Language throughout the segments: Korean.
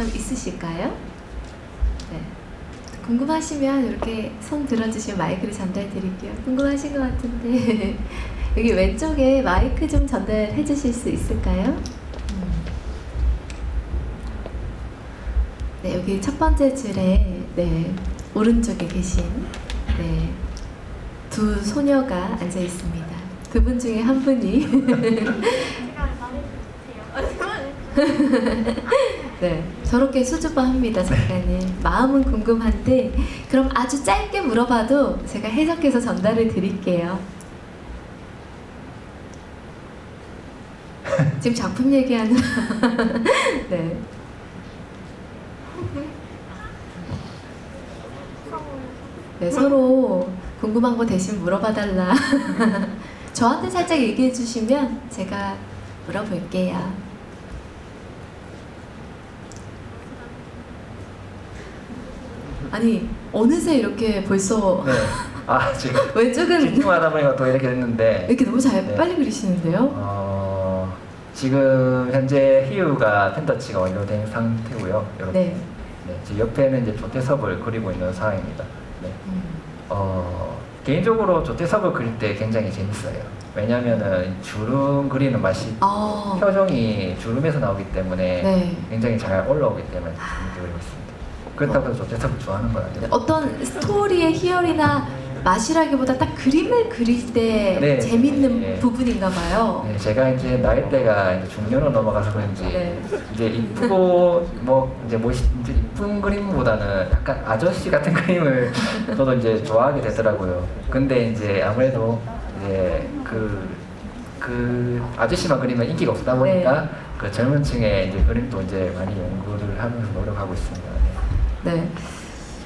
좀 있으실까요? 네. 궁금하시면 이렇게 손 들어주시면 마이크를 전달드릴게요. 궁금하신 것 같은데 여기 왼쪽에 마이크 좀 전달해 주실 수 있을까요? 네, 여기 첫 번째 줄에 네, 오른쪽에 계신 네, 두 소녀가 앉아 있습니다. 두 분 중에 한 분이 네, 저렇게 수줍어합니다. 작가님. 마음은 궁금한데 그럼 아주 짧게 물어봐도 제가 해석해서 전달을 드릴게요. 지금 작품 얘기하는 네. 네, 서로 궁금한 거 대신 물어봐달라. 저한테 살짝 얘기해 주시면 제가 물어볼게요. 아니, 어느새 이렇게 벌써 네. 아, 지금 왼쪽은 집중하다 보니까 또 이렇게 됐는데 이렇게 너무 잘 네. 빨리 그리시는데요? 지금 현재 희유가 펜터치가 완료된 상태고요. 이렇게. 네. 네, 지금 옆에는 이제 조태섭을 그리고 있는 상황입니다. 네. 개인적으로 조태섭을 그릴 때 굉장히 재밌어요. 왜냐면은 주름 그리는 맛이 표정이 주름에서 나오기 때문에 네. 굉장히 잘 올라오기 때문에 재밌게 그리고 있습니다. 그렇다고 해서 조태섭을 좋아하는 건 아니에요. 어떤 스토리의 희열이나 맛이라기보다 딱 그림을 그릴 때 네, 재밌는 네. 부분인가 봐요. 네, 제가 이제 나이대가 이제 중년으로 넘어가서 그런지 네. 이제 이쁘고 이제 이제 이쁜 그림보다는 약간 아저씨 같은 그림을 저도 이제 좋아하게 되더라고요. 근데 이제 아무래도 이제 그 아저씨만 그리면 인기가 없다 보니까 네. 그 젊은 층의 이제 그림도 이제 많이 연구를 하면서 노력하고 있습니다. 네.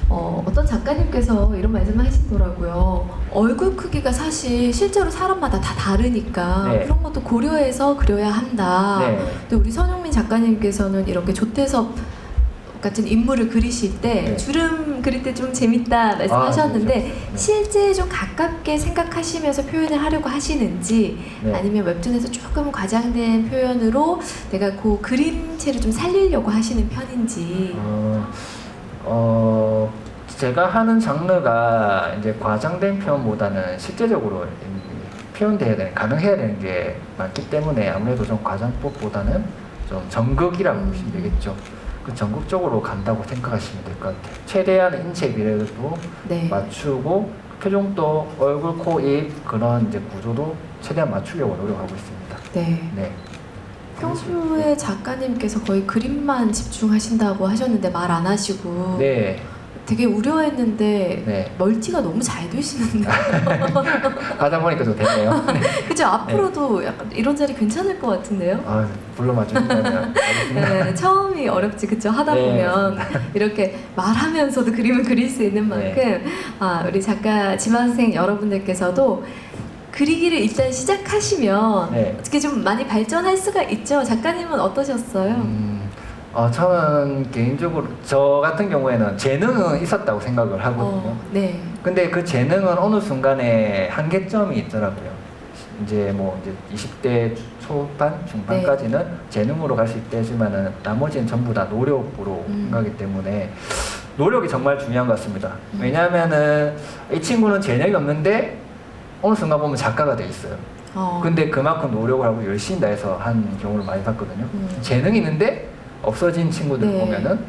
어떤 작가님께서 이런 말씀을 하시더라고요. 얼굴 크기가 사실 실제로 사람마다 다 다르니까 네. 그런 것도 고려해서 그려야 한다. 네. 또 우리 선용민 작가님께서는 이렇게 조태섭 같은 인물을 그리실 때 네. 주름 그릴 때 좀 재밌다 말씀하셨는데 그렇죠. 네. 실제 좀 가깝게 생각하시면서 표현을 하려고 하시는지 네. 아니면 웹툰에서 조금 과장된 표현으로 내가 그 그림체를 좀 살리려고 하시는 편인지. 제가 하는 장르가 이제 과장된 표현보다는 실제적으로 표현돼야 되는, 가능해야 되는 게 많기 때문에 아무래도 좀 과장법보다는 좀 전극이라고 보시면 되겠죠. 그 전극적으로 간다고 생각하시면 될 것 같아요. 최대한 인체 비례도 네. 맞추고 표정도 얼굴, 코, 입 그런 이제 구조도 최대한 맞추려고 노력하고 있습니다. 네. 네. 평소에 작가님께서 거의 그림만 집중하신다고 하셨는데 말 안 하시고 네. 되게 우려했는데 네. 멀티가 너무 잘 되시는데 하다 보니까 좀 됐네요. 그죠? 앞으로도 약간 이런 자리 괜찮을 것 같은데요? 아, 불러만 주신다면 알겠습니다. 네, 처음이 어렵지 그쵸? 하다 네, 보면 이렇게 말하면서도 그림을 그릴 수 있는 만큼 네. 우리 작가 지망생 여러분들께서도 그리기를 일단 시작하시면 네. 어떻게 좀 많이 발전할 수가 있죠? 작가님은 어떠셨어요? 저는 개인적으로 저 같은 경우에는 재능은 있었다고 생각을 하거든요. 네. 근데 그 재능은 어느 순간에 한계점이 있더라고요. 이제 20대 초반, 중반까지는 재능으로 갈 수 있다지만은 나머지는 전부 다 노력으로 생각하기 때문에 노력이 정말 중요한 것 같습니다. 왜냐하면은 이 친구는 재능이 없는데 어느 순간 보면 작가가 돼 있어요. 근데 그만큼 노력을 하고 열심히 다해서 한 경우를 많이 봤거든요. 재능이 있는데 없어진 친구들 네. 보면은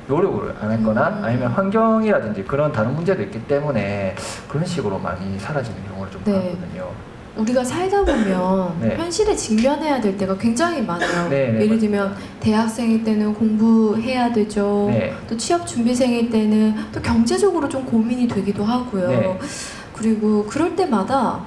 노력을 안 했거나 아니면 환경이라든지 그런 다른 문제도 있기 때문에 그런 식으로 많이 사라지는 경우를 좀 네. 봤거든요. 우리가 살다 보면 네. 현실에 직면해야 될 때가 굉장히 많아요. 네, 네, 예를 들면 대학생일 때는 공부해야 되죠. 네. 또 취업 준비생일 때는 또 경제적으로 좀 고민이 되기도 하고요. 네. 그리고 그럴 때마다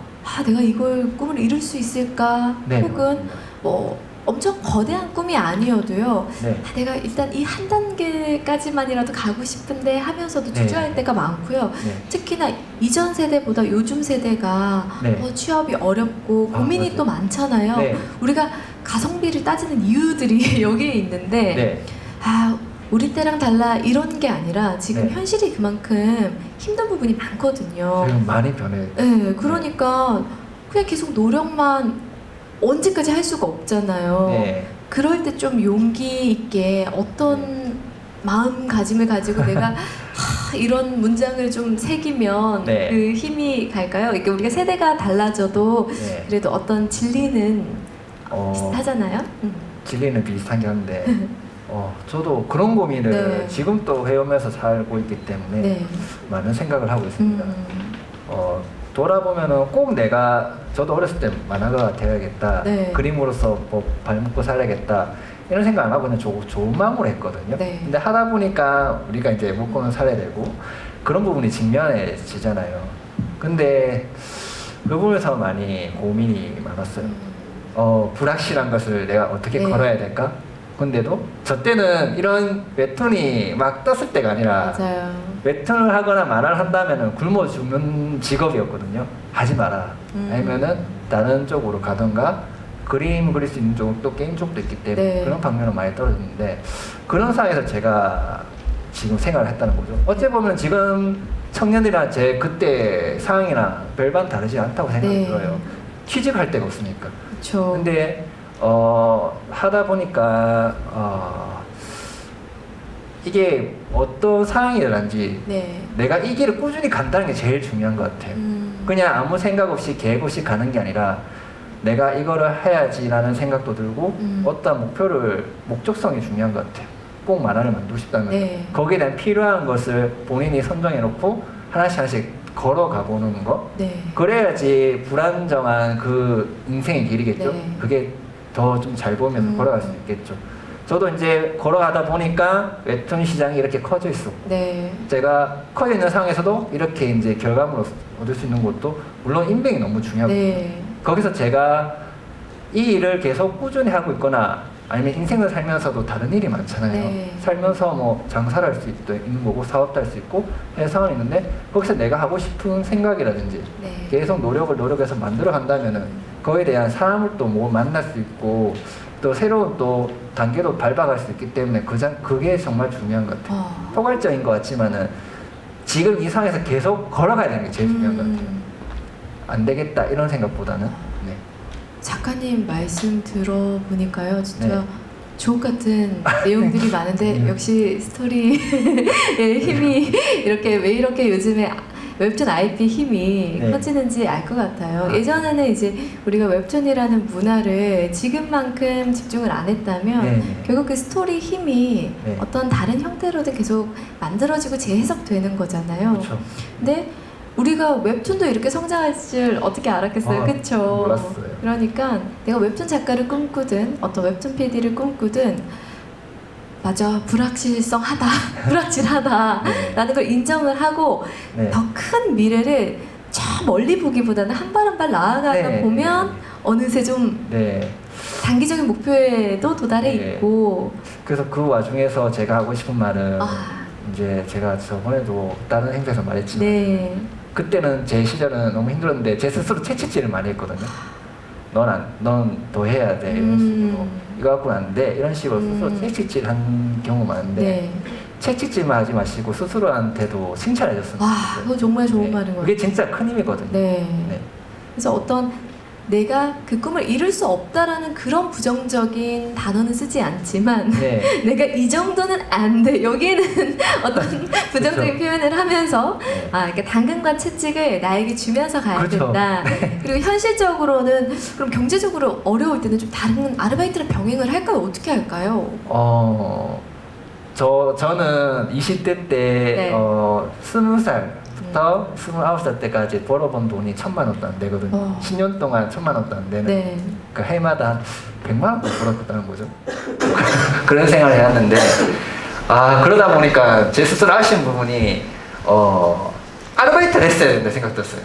내가 이걸 꿈을 이룰 수 있을까? 네, 혹은 맞습니다. 엄청 거대한 꿈이 아니어도요. 네. 내가 일단 이 한 단계까지만이라도 가고 싶은데 하면서도 주저할 네. 때가 많고요. 네. 특히나 이전 세대보다 요즘 세대가 네. 취업이 어렵고 고민이 맞아요. 또 많잖아요. 네. 우리가 가성비를 따지는 이유들이 여기에 있는데 네. 우리 때랑 달라 이런 게 아니라 지금 네. 현실이 그만큼 힘든 부분이 많거든요. 지금 많이 변해. 네, 그러니까 그냥 계속 노력만 언제까지 할 수가 없잖아요. 네. 그럴 때 좀 용기 있게 어떤 마음가짐을 가지고 내가 이런 문장을 좀 새기면 네. 그 힘이 갈까요? 이게 우리가 세대가 달라져도 네. 그래도 어떤 진리는 비슷하잖아요. 진리는 비슷하긴 한데 저도 그런 고민을 네. 지금 또 해오면서 살고 있기 때문에 네. 많은 생각을 하고 있습니다. 돌아보면은 꼭 저도 어렸을 때 만화가가 되어야겠다, 네. 그림으로서 뭐 발먹고 살아야겠다 이런 생각 안 하고 그냥 좋은 마음으로 했거든요. 네. 근데 하다 보니까 우리가 이제 먹고는 살아야 되고 그런 부분이 직면해지잖아요. 근데 그 부분에서 많이 고민이 많았어요. 불확실한 것을 내가 어떻게 네. 걸어야 될까? 근데도 저 때는 이런 웹툰이 막 떴을 때가 아니라 맞아요. 웹툰을 하거나 만화를 한다면은 굶어 죽는 직업이었거든요. 하지 마라. 아니면은 다른 쪽으로 가던가 그림 그릴 수 있는 쪽은 또 게임 쪽도 있기 때문에 네. 그런 방면은 많이 떨어졌는데 그런 상황에서 제가 지금 생활을 했다는 거죠. 어찌 보면 지금 청년들이나 제 그때 상황이나 별반 다르지 않다고 생각이 네. 들어요. 취직할 데가 없으니까. 그렇죠. 근데 하다 보니까 이게 어떤 상황이든지 네. 내가 이 길을 꾸준히 간다는 게 제일 중요한 것 같아요. 그냥 아무 생각 없이 계획 없이 가는 게 아니라 내가 이거를 해야지라는 생각도 들고 어떤 목적성이 중요한 것 같아요. 꼭 만화를 만들고 싶다면 네. 거기에 대한 필요한 것을 본인이 선정해 놓고 하나씩 하나씩 걸어가 보는 거. 네. 그래야지 불안정한 그 인생의 길이겠죠. 네. 그게 더 좀 잘 보면서 걸어갈 수 있겠죠. 저도 이제 걸어가다 보니까 웹툰 시장이 이렇게 커져 있어. 네. 제가 커져 있는 상황에서도 이렇게 이제 결과물을 얻을 수 있는 것도 물론 인맥이 너무 중요하고 네. 거기서 제가 이 일을 계속 꾸준히 하고 있거나 아니면 인생을 살면서도 다른 일이 많잖아요. 네. 살면서 뭐 장사를 할 수 있는 거고 사업도 할 수 있고 해서 상황이 있는데 거기서 내가 하고 싶은 생각이라든지 네. 계속 노력해서 만들어 간다면은 거기에 대한 사람을 또 뭐 만날 수 있고 또 새로운 또 단계도 밟아갈 수 있기 때문에 그게 정말 중요한 것 같아요. 포괄적인 것 같지만은 지금 이 상황에서 계속 걸어가야 되는 게 제일 중요한 것 같아요. 안 되겠다 이런 생각보다는. 네. 작가님 말씀 들어보니까요, 진짜 네. 주옥 같은 내용들이 많은데 역시 스토리의 힘이 왜 이렇게 요즘에 웹툰 IP 힘이 네. 커지는지 알 것 같아요. 예전에는 이제 우리가 웹툰이라는 문화를 지금만큼 집중을 안 했다면 네. 결국 그 스토리 힘이 네. 어떤 다른 형태로든 계속 만들어지고 재해석되는 거잖아요. 그렇죠. 근데 우리가 웹툰도 이렇게 성장할 줄 어떻게 알았겠어요, 그쵸? 몰랐어요. 그러니까 내가 웹툰 작가를 꿈꾸든 어떤 웹툰 PD를 꿈꾸든 맞아, 불확실성하다, 불확실하다 네. 라는 걸 인정을 하고 네. 더 큰 미래를 저 멀리 보기보다는 한 발 한 발 나아가다 네. 보면 어느새 좀 네. 단기적인 목표에도 도달해 네. 있고. 그래서 그 와중에서 제가 하고 싶은 말은 아, 이제 제가 저번에도 다른 행사에서 말했지만 네. 그때는 제 시절은 너무 힘들었는데 제 스스로 채찍질을 많이 했거든요. 넌 더 해야 돼 이런 식으로 이거 갖고는 안 돼 이런 식으로 스스로 채찍질 한 경우 많은데 네. 채찍질만 하지 마시고 스스로한테도 칭찬해 줬으면 와, 좋겠어요. 그거 정말 좋은 말인 것 그게 같아요. 진짜 큰 힘이거든요. 네. 네. 그래서 어떤 내가 그 꿈을 이룰 수 없다라는 그런 부정적인 단어는 쓰지 않지만 네. 내가 이 정도는 안 돼. 여기에는 어떤 부정적인 표현을 하면서 네. 이렇게 당근과 채찍을 나에게 주면서 가야 그렇죠. 된다. 그리고 현실적으로는 그럼 경제적으로 어려울 때는 좀 다른 아르바이트랑 병행을 할까요? 어떻게 할까요? 저는 20대 때 네. 20살부터 29살 때까지 벌어본 돈이 1,000만 원도 안 되거든요. 10년 동안 1,000만 원도 안 되는. 네. 그 해마다 한 100만 원도 벌었다는 거죠. 그런 생활을 해왔는데 그러다 보니까 제 스스로 아쉬운 부분이 아르바이트를 했어야 된다 생각 들었어요.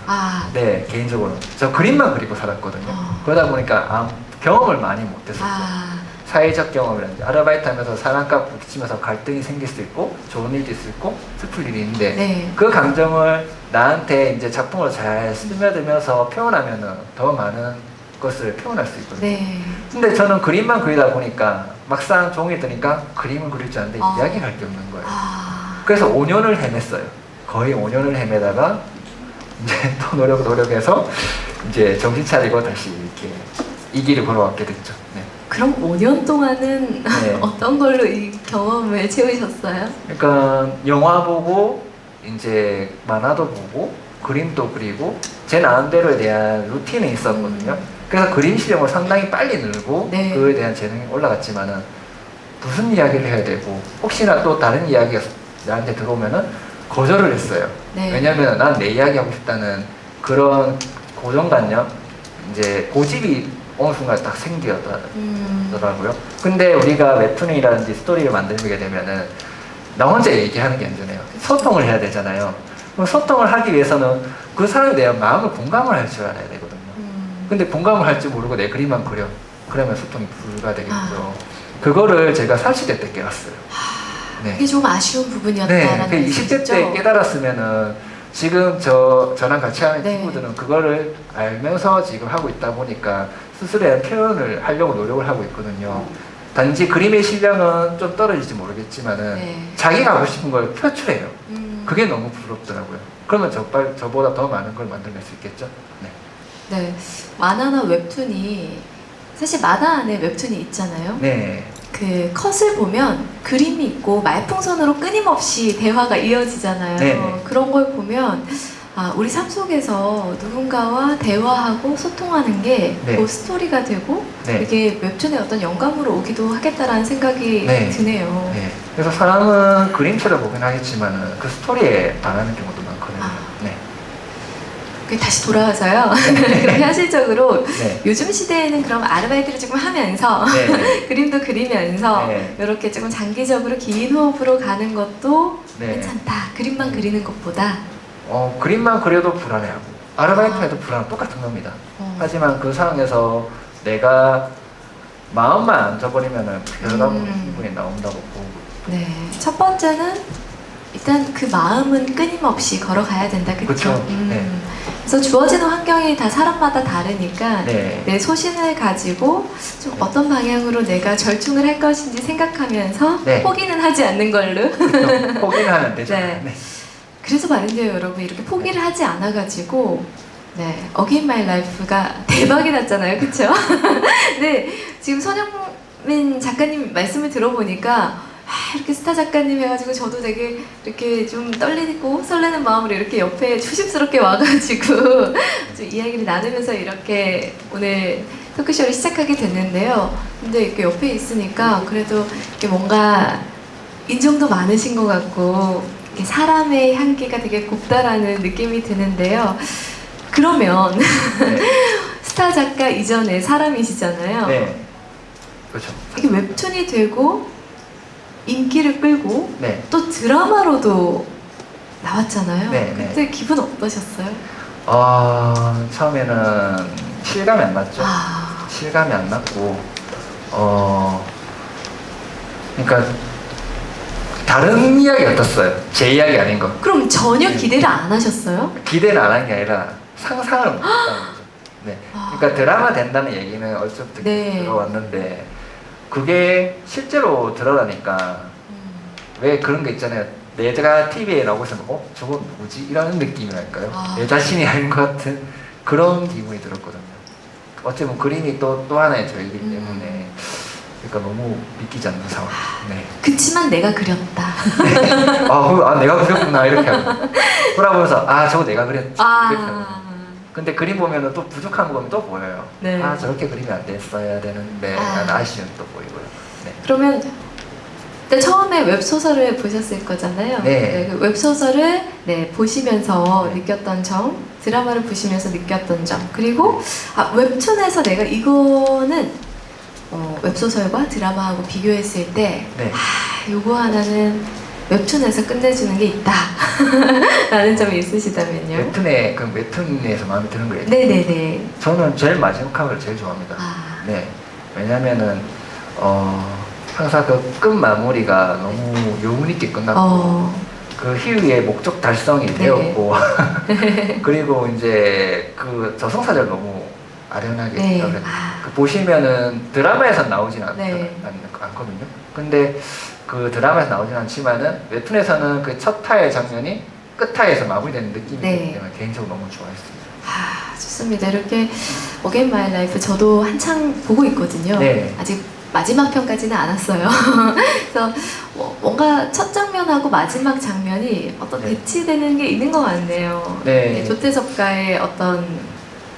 네, 개인적으로 저 그림만 그리고 살았거든요. 그러다 보니까 경험을 많이 못했었어요. 사회적 경험이라든지 아르바이트 하면서 사람과 부딪히면서 갈등이 생길 수 있고 좋은 일도 있을 수 있고 슬플 일이 있는데 네. 그 감정을 나한테 이제 작품으로 잘 스며들면서 표현하면은 더 많은 것을 표현할 수 있거든요. 네. 근데 저는 그림만 그리다 보니까 막상 종이 드니까 그림을 그릴 줄 아는데 이야기를 할 게 없는 거예요. 그래서 5년을 헤맸어요. 거의 5년을 헤매다가 이제 또 노력해서 이제 정신 차리고 다시 이렇게 이 길을 걸어왔게 됐죠. 네. 그럼 5년 동안은 네. 어떤 걸로 이 경험을 채우셨어요? 그러니까 영화 보고 이제 만화도 보고 그림도 그리고 제 나름대로에 대한 루틴이 있었거든요. 그래서 그림 실력을 상당히 빨리 늘고 네. 그거에 대한 재능이 올라갔지만은 무슨 이야기를 해야 되고 혹시나 또 다른 이야기가 나한테 들어오면은 거절을 했어요. 네. 왜냐면 난 내 이야기 하고 싶다는 그런 고정관념, 이제 고집이 어느 순간 딱 생기더라고요. 근데 우리가 웹툰이라든지 스토리를 만들게 되면은 나 혼자 얘기하는 게 아니잖아요. 소통을 해야 되잖아요. 그럼 소통을 하기 위해서는 그 사람에 대한 마음을 공감을 할 줄 알아야 되거든요. 근데 공감을 할 줄 모르고 내 그림만 그려. 그러면 소통이 불가되겠죠. 그거를 제가 40대 때 깨달았어요. 네. 그게 좀 아쉬운 부분이었다라는 네, 20대 때 깨달았으면은 지금 저랑 같이 하는 네. 친구들은 그거를 알면서 지금 하고 있다 보니까 스스로의 표현을 하려고 노력을 하고 있거든요. 단지 그림의 실력은 좀 떨어질지 모르겠지만은 네. 자기가 하고 싶은 걸 표출해요. 음. 그게 너무 부럽더라고요. 그러면 저보다 더 많은 걸 만들어낼 수 있겠죠? 네. 네. 만화나 웹툰이 사실 만화 안에 웹툰이 있잖아요. 네. 그 컷을 보면 그림이 있고 말풍선으로 끊임없이 대화가 이어지잖아요. 네. 그런 걸 보면 아, 우리 삶 속에서 누군가와 대화하고 소통하는 게 네. 그 스토리가 되고 네. 이게 웹툰의 어떤 영감으로 오기도 하겠다라는 생각이 네. 드네요. 네. 그래서 사람은 그림처럼 보긴 하겠지만은 그 스토리에 반하는 경우도 많거든요. 아. 네. 그게 다시 돌아와서요. 그럼 현실적으로 네. 요즘 시대에는 그럼 아르바이트를 조금 하면서 네. 그림도 그리면서 네. 이렇게 조금 장기적으로 긴 호흡으로 가는 것도 네. 괜찮다. 그림만 그리는 것보다. 그림만 그려도 불안해하고 아르바이트 해도 불안하고 똑같은 겁니다. 하지만 그 상황에서 내가 마음만 안 져버리면은 별다른 기분이 나온다고 보고. 네. 첫 번째는 일단 그 마음은 끊임없이 걸어가야 된다. 그렇죠? 그쵸. 네. 그래서 주어지는 환경이 다 사람마다 다르니까 네. 내 소신을 가지고 좀 어떤 방향으로 내가 절충을 할 것인지 생각하면서 네. 포기는 하지 않는 걸로. 그쵸. 포기는 하면 되죠. 네. 네. 그래서 말인데요, 여러분. 이렇게 포기를 하지 않아가지고 네, Again My Life가 대박이 났잖아요. 그쵸? 네, 지금 손영민 작가님 말씀을 들어보니까 이렇게 스타 작가님 해가지고 저도 되게 이렇게 좀 떨리고 설레는 마음으로 이렇게 옆에 조심스럽게 와가지고 좀 이야기를 나누면서 이렇게 오늘 토크쇼를 시작하게 됐는데요. 근데 이렇게 옆에 있으니까 그래도 이렇게 뭔가 인정도 많으신 것 같고 이렇게 사람의 향기가 되게 곱다라는 느낌이 드는데요. 그러면 네. 스타 작가 이전에 사람이시잖아요. 네. 그렇죠. 이게 웹툰이 되고 인기를 끌고 네. 또 드라마로도 나왔잖아요. 네, 그때 기분 어떠셨어요? 처음에는 실감이 안 났죠. 아, 실감이 안 났고, 그러니까 다른 이야기 같았어요. 제 이야기 아닌 거. 그럼 전혀 기대를 안 하셨어요? 기대를 안 한 게 아니라 상상을 못했다는 거죠. 네. 그러니까 드라마 된다는 얘기는 어쩌부터 네. 들어왔는데 그게 실제로 드러나니까 왜 그런 게 있잖아요. 내가 TV에 나오고 있으면 저건 뭐지? 이런 느낌이랄까요? 아. 내 자신이 아닌 것 같은 그런 기분이 들었거든요. 어쩌면 그림이 또 하나의 저이기 때문에 그러니까 너무 믿기지 않는 상황. 네. 그치만 내가 그렸다. 내가 그렸구나 이렇게 하고 돌아보면서 저거 내가 그렸지 이렇게 하고. 근데 그림 보면은 또 부족한 거 보면 또 보여요. 네. 저렇게 그리면 안 됐어야 되는데 하는 아쉬움 또 보이고요. 네. 그러면 그때 처음에 웹소설을 보셨을 거잖아요. 네. 그 웹소설을 보시면서 네. 느꼈던 점, 드라마를 보시면서 느꼈던 점, 그리고 웹툰에서 내가 이거는 웹소설과 드라마하고 비교했을 때 네. 요거 하나는 웹툰에서 끝내주는 게 있다 라는 점이 있으시다면요. 웹툰에서 마음에 드는 거예요. 네네네. 저는 제일 마지막 화를 제일 좋아합니다. 네. 왜냐면은 항상 그 끝 마무리가 너무 여운 있게 끝났고 그 희유의 목적 달성이 되었고 그리고 이제 그 저승사자를 너무 아련하게 네. 그 보시면은 드라마에선 나오진 네. 않거든요. 근데 그 드라마에서 나오진 않지만은 웹툰에서는 그 첫 타의 장면이 끝 타에서 마무리되는 느낌이기 네. 때문에 개인적으로 너무 좋아했습니다. 좋습니다. 이렇게 어게인 마이 라이프 저도 한창 보고 있거든요. 네. 아직 마지막 편까지는 안 왔어요. 그래서 뭔가 첫 장면하고 마지막 장면이 어떤 네. 대치되는 게 있는 것 같네요. 네. 조태섭과의 어떤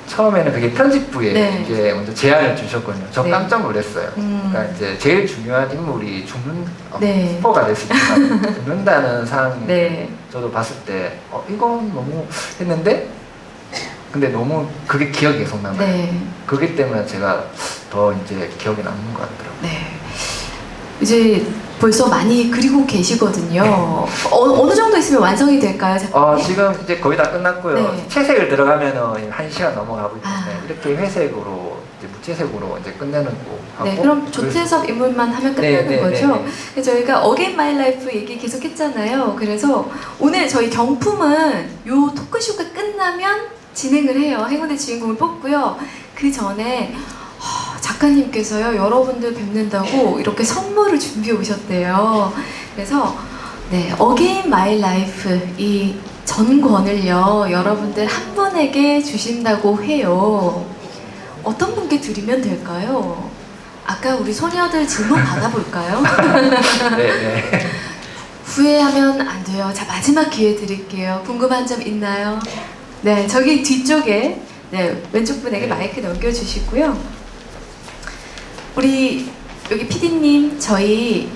처음에는 그게 편집부에 네. 이제 먼저 제안을 주셨거든요. 저 네. 깜짝 놀랐어요. 그러니까 이제 제일 중요한 인물이 네. 스포가 될 수 있지만 죽는다는 상황 네. 저도 봤을 때 이건 너무 했는데 근데 너무 그게 기억에 계속 남아요. 네. 그게 때문에 제가 더 이제 기억에 남는 것 같더라고요. 네. 이제 벌써 많이 그리고 계시거든요. 어느 정도 있으면 완성이 될까요? 작가님? 지금 이제 거의 다 끝났고요. 네. 채색을 들어가면은 1시간 넘어가고 있는데 아. 이렇게 회색으로 이제 무채색으로 이제 끝내는 거 하고. 네, 그럼 조태섭 인물만 하면 끝나는 네, 네, 거죠? 네, 네. 그래서 저희가 어게인 마이 라이프 얘기 계속 했잖아요. 그래서 오늘 저희 경품은 요 토크쇼가 끝나면 진행을 해요. 행운의 주인공을 뽑고요. 그 전에 작가님께서요, 여러분들 뵙는다고 이렇게 선물을 준비해 오셨대요. 그래서 네, 어게인 마이 라이프 이 전권을요, 여러분들 한 분에게 주신다고 해요. 어떤 분께 드리면 될까요? 아까 우리 소녀들 질문 받아볼까요? 네. 후회하면 안 돼요. 자, 마지막 기회 드릴게요. 궁금한 점 있나요? 네, 저기 뒤쪽에 네, 왼쪽 분에게 네. 마이크 넘겨주시고요. 우리 여기 PD님 저희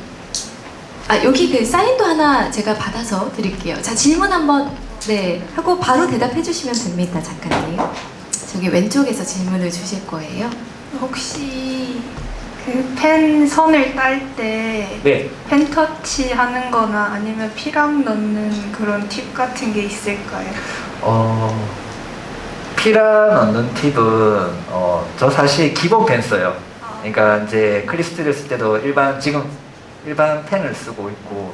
여기 그 사인도 하나 제가 받아서 드릴게요. 자, 질문 한번 네 하고 바로 대답해 주시면 됩니다. 작가님. 저기 왼쪽에서 질문을 주실 거예요. 혹시 그 펜 선을 딸 때 네. 펜터치 하는 거나 아니면 피랑 넣는 그런 팁 같은 게 있을까요? 피라 넣는 팁은 저 사실 기본 펜 써요. 그러니까 이제 클리스트를 쓸 때도 지금 일반 펜을 쓰고 있고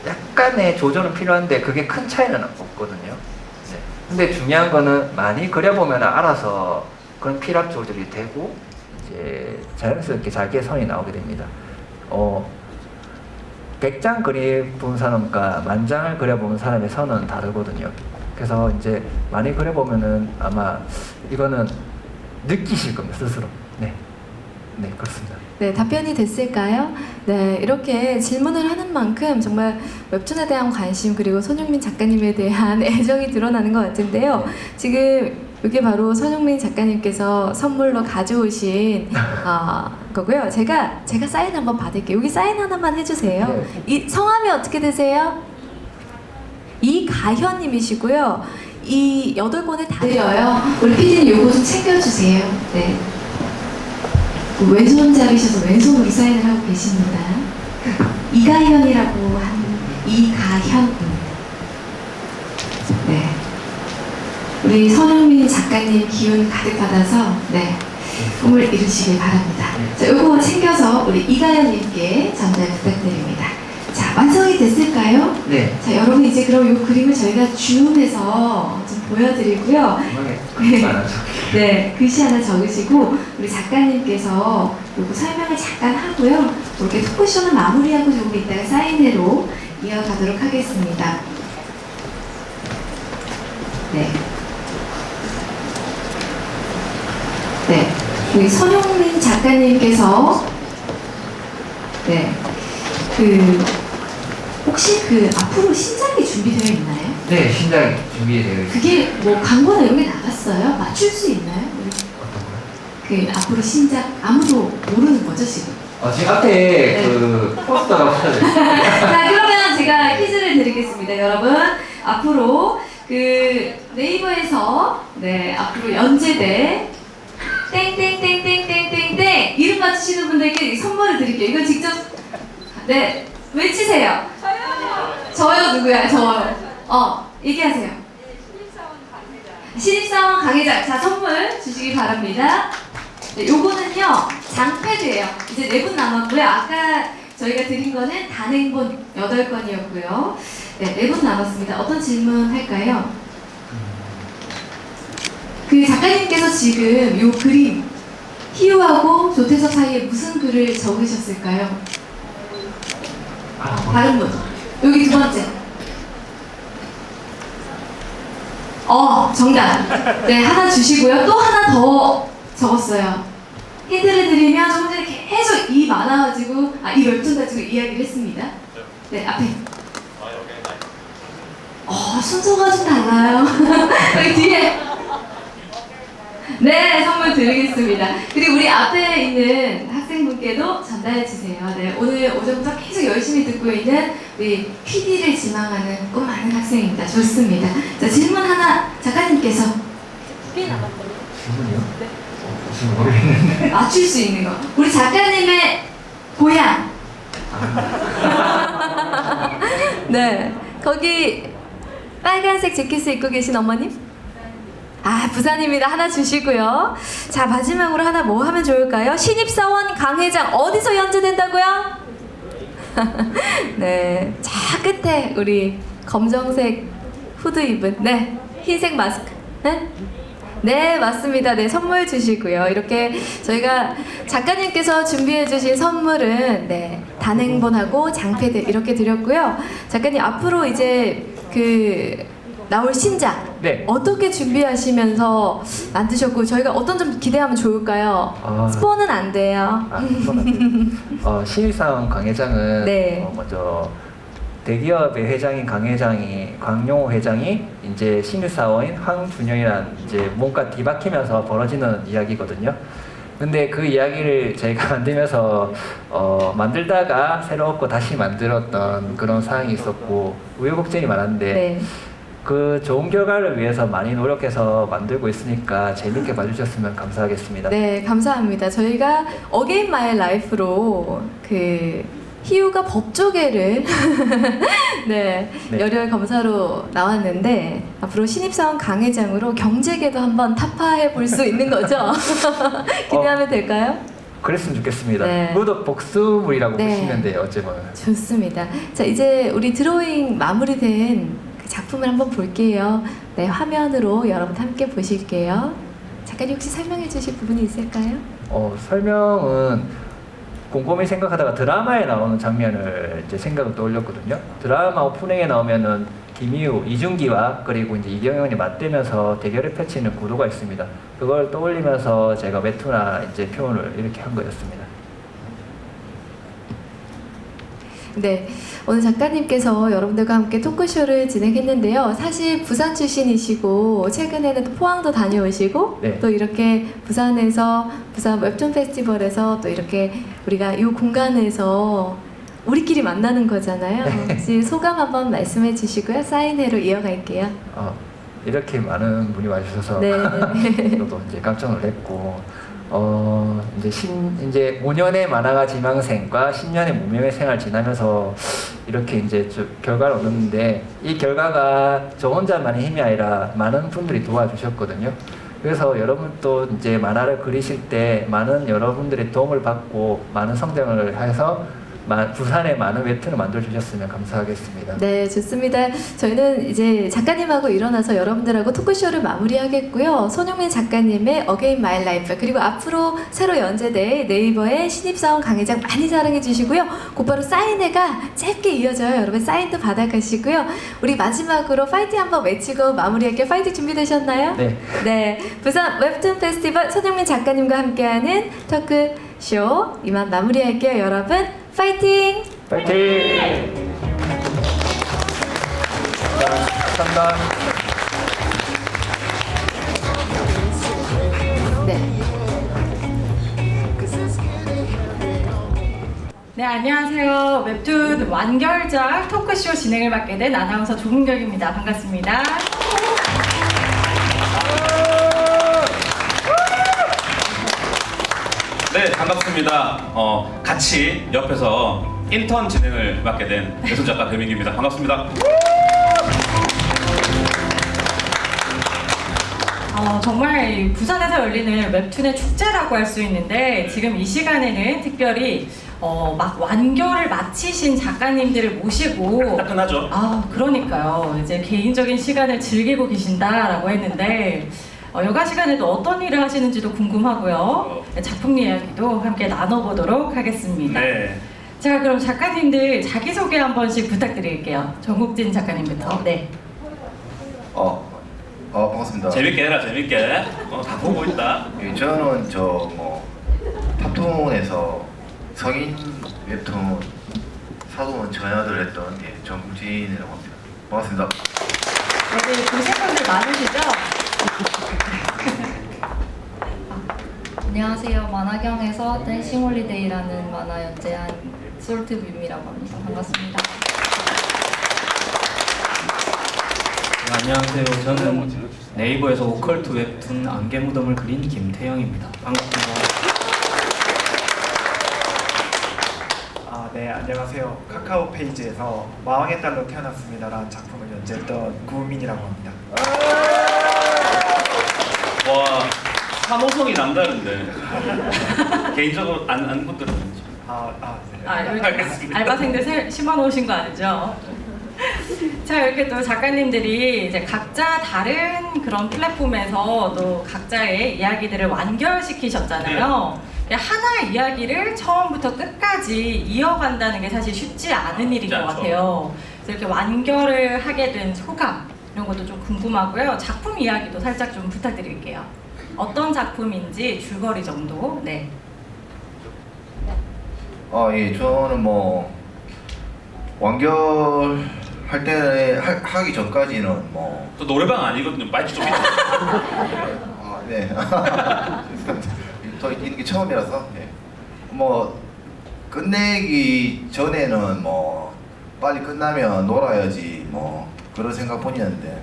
약간의 조절은 필요한데 그게 큰 차이는 없거든요. 네. 근데 중요한 거는 많이 그려보면 알아서 그런 피랍 조절이 되고 이제 자연스럽게 자기의 선이 나오게 됩니다. 100장 그려본 사람과 1000장을 그려본 사람의 선은 다르거든요. 그래서 이제 많이 그려보면은 아마 이거는 느끼실 겁니다, 스스로. 네, 그렇습니다. 네, 답변이 됐을까요? 네, 이렇게 질문을 하는 만큼 정말 웹툰에 대한 관심 그리고 손흥민 작가님에 대한 애정이 드러나는 것 같은데요. 지금 이게 바로 손흥민 작가님께서 선물로 가져오신 거고요. 제가 사인 한번 받을게요. 여기 사인 하나만 해주세요. 네. 이 성함이 어떻게 되세요? 이가현님이시고요. 이 8권을 다 드려요. 우리 PD님 요거 좀 챙겨주세요. 네. 왼손잡이셔서 왼손으로 사인을 하고 계십니다. 이가현이라고 하는 이가현입니다. 네. 우리 손흥민 작가님 기운 가득 받아서 네. 꿈을 이루시길 바랍니다. 자, 요거 챙겨서 우리 이가현님께 전달 부탁드립니다. 자, 완성이 됐을까요? 네. 자, 여러분 이제 그럼 요 그림을 저희가 줌해서 좀 보여드리고요. 네, 글씨 하나 적으시고 우리 작가님께서 요거 설명을 잠깐 하고요. 이렇게 토크쇼는 마무리하고 조금 이따가 사인회로 이어가도록 하겠습니다. 네. 네, 우리 손흥민 작가님께서 네, 혹시 앞으로 신작이 준비되어 있나요? 네, 신작이 준비되어 있습니다. 그게 뭐 광고 내용에 나갔어요? 맞출 수 있나요? 어떤 거요? 앞으로 신작 아무도 모르는 거죠 지금? 지금 앞에 네. 그 포스터가 붙어져 있어요. 자, 그러면 제가 퀴즈를 드리겠습니다. 여러분 앞으로 네이버에서 네 앞으로 연재대 땡땡땡땡땡땡땡 이름 맞추시는 분들께 선물을 드릴게요. 이거 직접 네 외치세요. 저요 누구야? 저요. 얘기하세요. 신입사원 강혜자. 자, 선물 주시기 바랍니다. 네, 요거는요 장패드예요. 이제 4분 남았고요. 아까 저희가 드린 거는 단행본 8건이었고요. 네, 4분 남았습니다. 어떤 질문 할까요? 그 작가님께서 지금 요 그림 희우하고 조태섭 사이에 무슨 글을 적으셨을까요? 다른 분. 여기 두 번째. 정답. 네, 하나 주시고요. 또 하나 더 적었어요. 힌트를 드리면 조금 전에 계속 이 만화 가지고, 이 웹툰 가지고 이야기를 했습니다. 네, 앞에. 순서가 좀 달라요. 여기 뒤에. 네, 선물 드리겠습니다. 그리고 우리 앞에 있는 학생분께도 전달해 주세요. 네, 오늘 오전부터 계속 열심히 듣고 있는 우리 PD를 지망하는 꿈 많은 학생입니다. 좋습니다. 자, 질문 하나 작가님께서 질문이요? 네. 지금 모르겠는데. 맞출 수 있는 거. 우리 작가님의 고향. 네, 거기 빨간색 재킷을 입고 계신 어머님? 부산입니다. 하나 주시고요. 자, 마지막으로 하나 뭐 하면 좋을까요? 신입사원 강회장 어디서 연재된다고요? 네, 자 끝에 우리 검정색 후드 입은 흰색 마스크. 네, 맞습니다. 네, 선물 주시고요. 이렇게 저희가 작가님께서 준비해주신 선물은 단행본하고 장패들 이렇게 드렸고요. 작가님 앞으로 이제 나올 신작 어떻게 준비하시면서 만드셨고 저희가 어떤 점 기대하면 좋을까요? 스포는 안 돼요. 스포는 안 돼요. 신입사원 강 회장은 먼저 대기업의 회장인 강용호 회장이 이제 신입사원인 황준영이란 이제 뭔가 뒤바뀌면서 벌어지는 이야기거든요. 근데 그 이야기를 저희가 만들면서 만들다가 새롭고 다시 만들었던 그런 상황이 있었고 우여곡절이 많았는데 그 좋은 결과를 위해서 많이 노력해서 만들고 있으니까 재밌게 봐주셨으면 감사하겠습니다. 네, 감사합니다. 저희가 어게인 마이 라이프로 희우가 법조계를 열혈 검사로 나왔는데 앞으로 신입사원 강 회장으로 경제계도 한번 타파해 볼 수 있는 거죠? 기대하면 될까요? 그랬으면 좋겠습니다. 무덕 복수물이라고 보시면 돼요. 어째 보면. 좋습니다. 자, 이제 우리 드로잉 마무리된 그 작품을 한번 볼게요. 네, 화면으로 여러분 함께 보실게요. 작가님 혹시 설명해 주실 부분이 있을까요? 설명은 곰곰이 생각하다가 드라마에 나오는 장면을 이제 생각을 떠올렸거든요. 드라마 오프닝에 나오면은 김희우, 이준기와 그리고 이제 이경영이 맞대면서 대결을 펼치는 구도가 있습니다. 그걸 떠올리면서 제가 웹툰화 이제 표현을 이렇게 한 거였습니다. 네, 오늘 작가님께서 여러분들과 함께 토크쇼를 진행했는데요. 사실 부산 출신이시고 최근에는 또 포항도 다녀오시고 또 이렇게 부산에서 부산 웹툰 페스티벌에서 또 이렇게 우리가 이 공간에서 우리끼리 만나는 거잖아요. 혹시 소감 한번 말씀해 주시고요. 사인회로 이어갈게요. 이렇게 많은 분이 와주셔서 저도 이제 깜짝 놀랐고 이제 5년의 만화가 지망생과 10년의 무명의 생활 지나면서 이렇게 이제 결과를 얻었는데 이 결과가 저 혼자만의 힘이 아니라 많은 분들이 도와주셨거든요. 그래서 여러분도 이제 만화를 그리실 때 많은 여러분들의 도움을 받고 많은 성장을 해서 부산에 많은 웹툰을 만들어 주셨으면 감사하겠습니다. 네, 좋습니다. 저희는 이제 작가님하고 일어나서 여러분들하고 토크쇼를 마무리하겠고요. 손용민 작가님의 어게인 마이 라이프 그리고 앞으로 새로 연재될 네이버의 신입사원 강 회장 많이 사랑해 주시고요. 곧바로 사인회가 짧게 이어져요. 여러분 사인도 받아가시고요. 우리 마지막으로 파이팅 한번 외치고 마무리할게요. 파이팅 준비되셨나요? 네, 부산 웹툰 페스티벌 손용민 작가님과 함께하는 토크쇼 이만 마무리할게요. 여러분 파이팅! 파이팅! 감사합니다. 네, 안녕하세요. 웹툰 완결작 토크쇼 진행을 맡게 된 아나운서 조은결입니다. 반갑습니다. 네, 반갑습니다. 같이 옆에서 인턴 진행을 맡게 된 웹툰 작가 배민기입니다. 반갑습니다. 정말 부산에서 열리는 웹툰의 축제라고 할 수 있는데 지금 이 시간에는 특별히 막 완결을 마치신 작가님들을 모시고 따끈하죠? 그러니까요. 이제 개인적인 시간을 즐기고 계신다라고 했는데 여가 시간에도 어떤 일을 하시는지도 궁금하고요. 작품 이야기도 함께 나눠보도록 하겠습니다. 네. 자, 그럼 작가님들 자기소개 한 번씩 부탁드릴게요. 정국진 작가님부터. 네. 반갑습니다. 재밌게 해라 재밌게. 다 보고 있다. 예, 저는 탑톤에서 성인 웹툰 사도원 전야들 했던 정진이라고 합니다. 반갑습니다. 여기 보신 분들 많으시죠? 안녕하세요. 만화경에서 댄싱 홀리데이라는 만화 연재한 솔트빔이라고 합니다. 반갑습니다. 네, 안녕하세요. 저는 네이버에서 오컬트 웹툰 안개 무덤을 그린 김태영입니다. 반갑습니다. 네, 안녕하세요. 카카오 페이지에서 마왕의 딸로 태어났습니다라는 작품을 연재했던 구민이라고 합니다. 와 사모성이 남다른데 개인적으로 안 분들은 아, 여기 알겠습니다. 알바생들 심어놓으신 거 아니죠? 자, 이렇게 또 작가님들이 이제 각자 다른 그런 플랫폼에서 또 각자의 이야기들을 완결시키셨잖아요. 하나의 이야기를 처음부터 끝까지 이어간다는 게 사실 쉽지 않은 일인 것 않죠. 같아요. 그래서 이렇게 완결을 하게 된 소감 이런 것도 좀 궁금하고요. 작품 이야기도 살짝 좀 부탁드릴게요. 어떤 작품인지 줄거리 정도. 네. 예, 저는 완결할 때 하기 전까지는 또 노래방 아니거든요. 마이크 좀 네. 저 있는 게 처음이라서 끝내기 전에는 빨리 끝나면 놀아야지 그런 생각뿐이었는데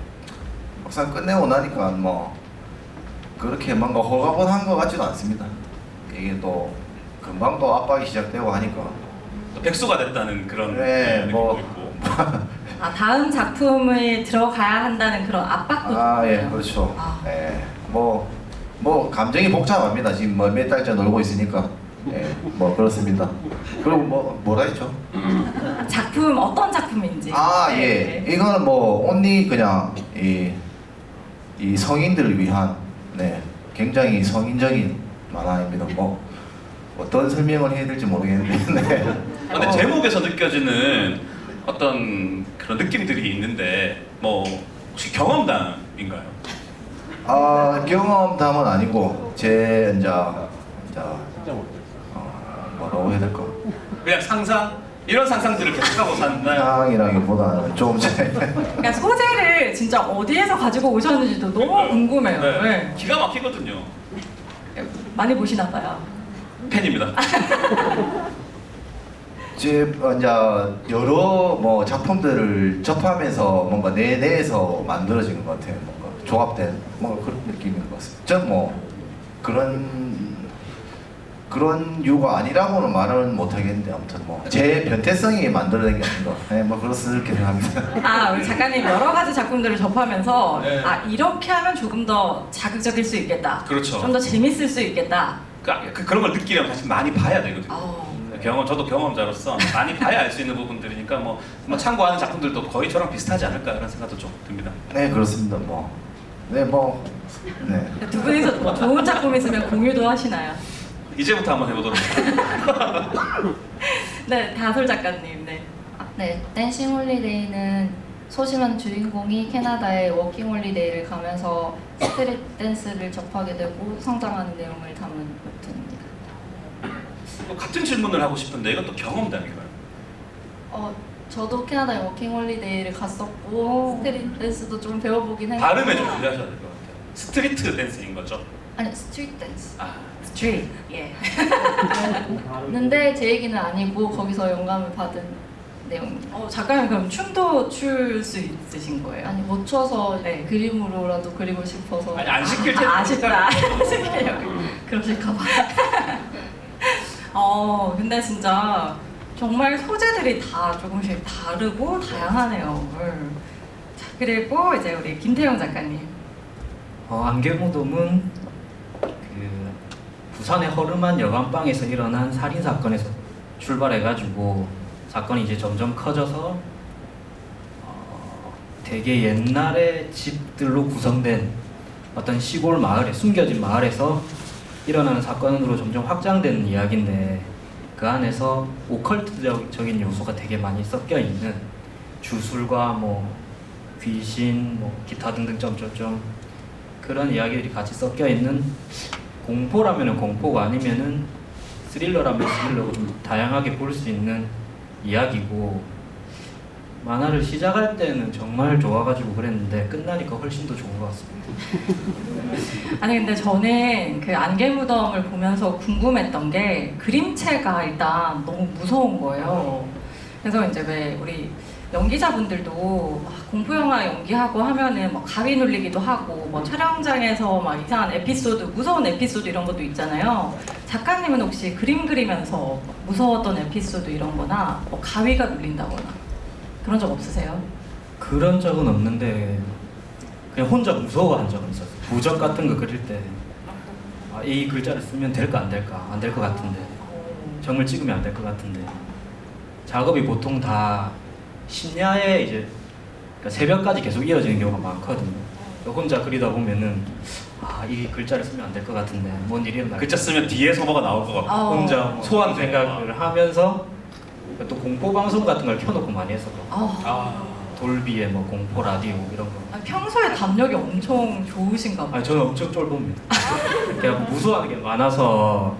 막상 끝내고 나니까 그렇게 뭔가 홀가분한 것 같지도 않습니다. 이게 또 금방 또 압박이 시작되고 하니까 또 백수가 됐다는 그런 네, 느낌도 있고. 다음 작품에 들어가야 한다는 그런 압박도 예, 그렇죠. 아. 예, 감정이 복잡합니다. 지금 몇 달째 놀고 있으니까. 예, 그렇습니다. 그리고 뭐라 했죠? 작품 어떤 작품인지. 예. 이거는 온리 그냥 이 성인들을 위한 굉장히 성인적인 만화입니다. 어떤 설명을 해야 될지 모르겠는데. 네. 근데 제목에서 느껴지는 어떤 그런 느낌들이 있는데 혹시 경험담인가요? 경험담은 아니고 뭐라고 해야 될까? 그냥 상상? 이런 상상들을 계속하고 산나요? 상이라기보다는 좀 그러니까 소재를 진짜 어디에서 가지고 오셨는지도 너무 궁금해요. 네. 네. 기가 막히거든요. 많이 보시나 봐요. 팬입니다. 여러 작품들을 접하면서 뭔가 내 내에서 만들어진 것 같아요. 뭔가 조합된 그런 느낌인 것 같습니다. 전 그런 이유가 아니라고는 말은 못하겠는데 아무튼 제 변태성이 만들어낸 게 아닌가. 그렇게 생각합니다. 우리 작가님 여러 가지 작품들을 접하면서 네. 이렇게 하면 조금 더 자극적일 수 있겠다. 그렇죠. 좀 더 재밌을 수 있겠다. 그런 걸 느끼려면 사실 많이 봐야 되거든요. 저도 경험자로서 많이 봐야 알 수 있는 부분들이니까 참고하는 작품들도 거의 저랑 비슷하지 않을까 이런 생각도 좀 듭니다. 네, 그렇습니다. 네. 두 분이서 좋은 작품 있으면 공유도 하시나요? 이제부터 한번 해보도록 하겠습니다. 네, 다솔 작가님. 네. 네, 댄싱 홀리데이는 소심한 주인공이 캐나다의 워킹 홀리데이를 가면서 스트릿 댄스를 접하게 되고 성장하는 내용을 담은 웹툰입니다. 같은 질문을 하고 싶은데 이건 또 경험담인가요? 저도 캐나다에 워킹 홀리데이를 갔었고 스트릿 댄스도 좀 배워보긴 했는데 발음에 좀 주의하셔야 될 것 같아요. 스트리트 댄스인 거죠? 아니, 스트릿 댄스. 스트릿. 예. 근데 제 얘기는 아니고 거기서 영감을 받은 내용입니다. 작가님 그럼 춤도 출 수 있으신 거예요? 아니, 못 춰서 네. 그림으로라도 그리고 싶어서. 아니 안 시킬 텐데. 아쉽다. 시키려고. 그러실까봐. 근데 진짜 정말 소재들이 다 조금씩 다르고 다양하네요. 자, 그리고 이제 우리 김태영 작가님. 안개 무덤은 부산의 허름한 여관방에서 일어난 살인 사건에서 출발해가지고 사건이 이제 점점 커져서 되게 옛날의 집들로 구성된 어떤 시골 마을에 숨겨진 마을에서 일어나는 사건으로 점점 확장되는 이야기인데 그 안에서 오컬트적인 요소가 되게 많이 섞여 있는 주술과 귀신 기타 등등 점점점 그런 이야기들이 같이 섞여 있는 공포라면은 공포가 아니면은 스릴러라면 스릴러고 좀 다양하게 볼 수 있는 이야기고 만화를 시작할 때는 정말 좋아가지고 그랬는데 끝나니까 훨씬 더 좋은 것 같습니다. 아니 근데 저는 그 안개무덤을 보면서 궁금했던 게 그림체가 일단 너무 무서운 거예요. 그래서 이제 왜 우리 연기자분들도 공포 영화 연기하고 하면은 뭐 가위 눌리기도 하고 뭐 촬영장에서 막 이상한 에피소드, 무서운 에피소드 이런 것도 있잖아요. 작가님은 혹시 그림 그리면서 무서웠던 에피소드 이런 거나 뭐 가위가 눌린다거나 그런 적 없으세요? 그런 적은 없는데 그냥 혼자 무서워한 적은 있었어요. 부적 같은 거 그릴 때 이 글자를 쓰면 될까 안 될까? 안 될 것 같은데 점을 찍으면 안 될 것 같은데 작업이 보통 다 심야에 이제 그러니까 새벽까지 계속 이어지는 경우가 많거든요. 혼자 그리다 보면은 이 글자를 쓰면 안 될 것 같은데 뭔 일이 일어나 글자 쓰면 뒤에서 뭐가 나올 것 같고 혼자 뭐 소환 생각을 하면서 또 공포 방송 같은 걸 켜놓고 많이 했었고 돌비에 뭐 공포 라디오 이런 거. 평소에 담력이 엄청 좋으신가 봐요. 저는 엄청 쫄봅니다. 그냥 무서워하는 게 많아서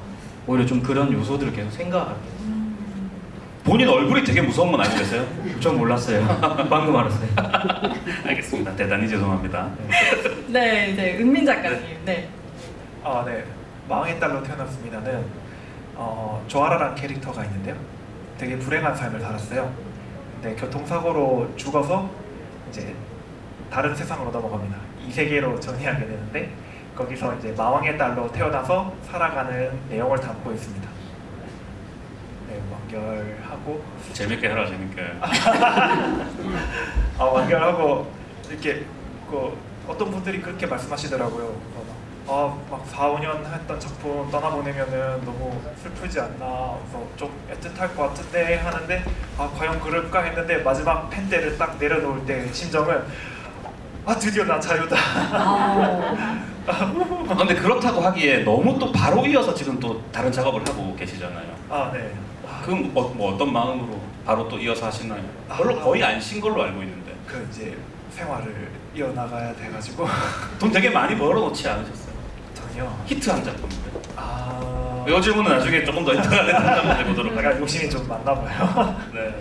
오히려 좀 그런 요소들을 계속 생각하게. 본인 얼굴이 되게 무서운 건 아니겠어요? 전 몰랐어요. 방금 알았어요. 알겠습니다. 대단히 죄송합니다. 네, 이제 은민 작가님. 네. 네. 마왕의 딸로 태어났습니다는 조아라라는 캐릭터가 있는데요. 되게 불행한 삶을 살았어요. 근데 교통사고로 죽어서 이제 다른 세상으로 넘어갑니다. 이 세계로 전이하게 되는데 거기서 이제 마왕의 딸로 태어나서 살아가는 내용을 담고 있습니다. 네, 완결하고 재밌게 해라 재밌게. 완결하고 이렇게 어떤 분들이 그렇게 말씀하시더라고요. 막 4, 5년 했던 작품 떠나보내면은 너무 슬프지 않나, 그래서 좀 애틋할 것 같은데 하는데 과연 그럴까 했는데 마지막 펜대를 딱 내려놓을 때 심정은 드디어 나 자유다. 근데 그렇다고 하기에 너무 또 바로 이어서 지금 또 다른 작업을 하고 계시잖아요. 네. 그럼 뭐 어떤 마음으로 바로 또 이어서 하시나요? 별로 거의 안 쉰 걸로 알고 있는데. 이제 생활을 이어나가야 돼가지고. 돈 되게 많이 벌어놓지 않으셨어요? 전혀. 히트한 작품인데. 이 질문은 나중에 조금 더 이따가 한번 해보도록 하겠습니다. 욕심이 좀 많나 봐요. 네.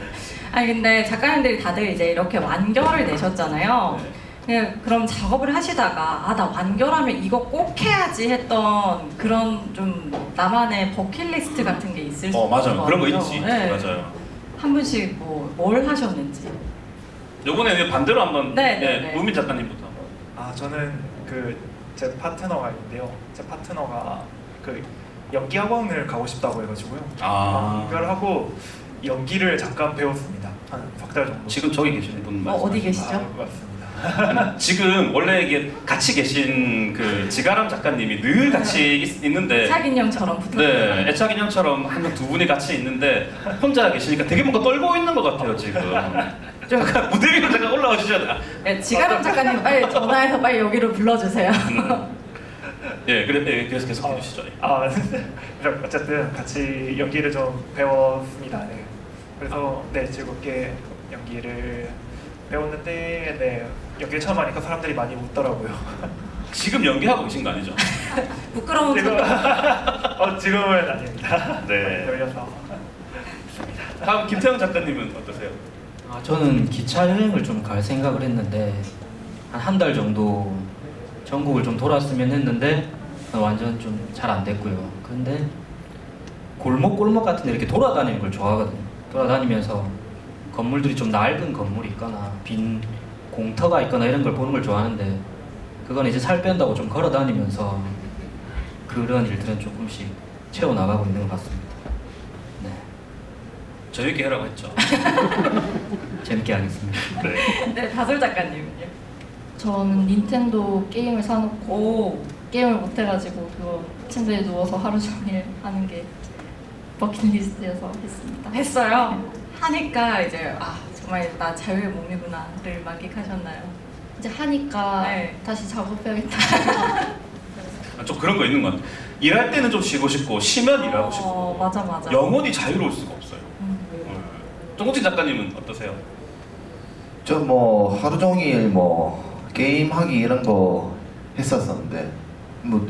아니 근데 작가님들이 다들 이제 이렇게 완결을 내셨잖아요. 그럼 작업을 하시다가 나 완결하면 이거 꼭 해야지 했던 그런 좀 나만의 버킷리스트 같은 게 있을 수 있어요. 맞아요. 그런 거 있지. 네. 맞아요. 한 분씩 뭘 하셨는지. 요번에 반대로 한번 네. 우민 작가님부터. 저는 제 파트너가 있는데요. 제 파트너가 연기 학원을 가고 싶다고 해가지고요. 연결하고 연기를 잠깐 배웠습니다. 한 석 달 정도. 지금 저기 계시는 분 말씀. 어디 계시죠? 맞습니다. 지금 원래 이게 같이 계신 그 지가람 작가님이 늘 같이 있는데 애착 인형처럼 붙어. 네, 애착 인형처럼 한 두 분이 같이 있는데 혼자 계시니까 되게 뭔가 떨고 있는 것 같아요 지금. 잠깐 무대 위로 잠깐 올라와 주셔야 네, 지가람 작가님 빨리 전화해서 빨리 여기로 불러주세요. 그래서 계속 해주시죠. 어쨌든 같이 연기를 좀 배웠습니다. 네. 그래서 즐겁게 연기를 배웠는데 연기 처음 하니까 사람들이 많이 웃더라고요. 지금 연기하고 계신 거 아니죠? 부끄러운 지금은 아닙니다. 네. 열려서. 다음 김태형 작가님은 어떠세요? 저는 기차 여행을 좀 갈 생각을 했는데 한 달 정도 전국을 좀 돌았으면 했는데 완전 좀 잘 안 됐고요. 근데 골목 같은 데 이렇게 돌아다니는 걸 좋아하거든요. 돌아다니면서 건물들이 좀 낡은 건물이 있거나 빈 공터가 있거나 이런 걸 보는 걸 좋아하는데 그건 이제 살 뺀다고 좀 걸어 다니면서 그런 일들은 조금씩 채워나가고 있는 것 같습니다. 네. 재밌게 하라고 했죠. 재밌게 하겠습니다. 네, 다솔 작가님은요? 저는 닌텐도 게임을 사놓고 게임을 못해가지고 그거 침대에 누워서 하루 종일 하는 게 버킷리스트여서 했습니다. 했어요? 하니까 이제 정말 나 자유의 몸이구나를 만끽하셨나요? 이제 하니까 네. 다시 작업해야겠다. 좀 그런 거 있는 것 같아요. 일할 때는 좀 쉬고 싶고 쉬면 일하고 싶고 맞아. 영원히 자유로울 수가 없어요. 정국진 작가님은 어떠세요? 저 하루 종일 게임 하기 이런 거 했었었는데 뭐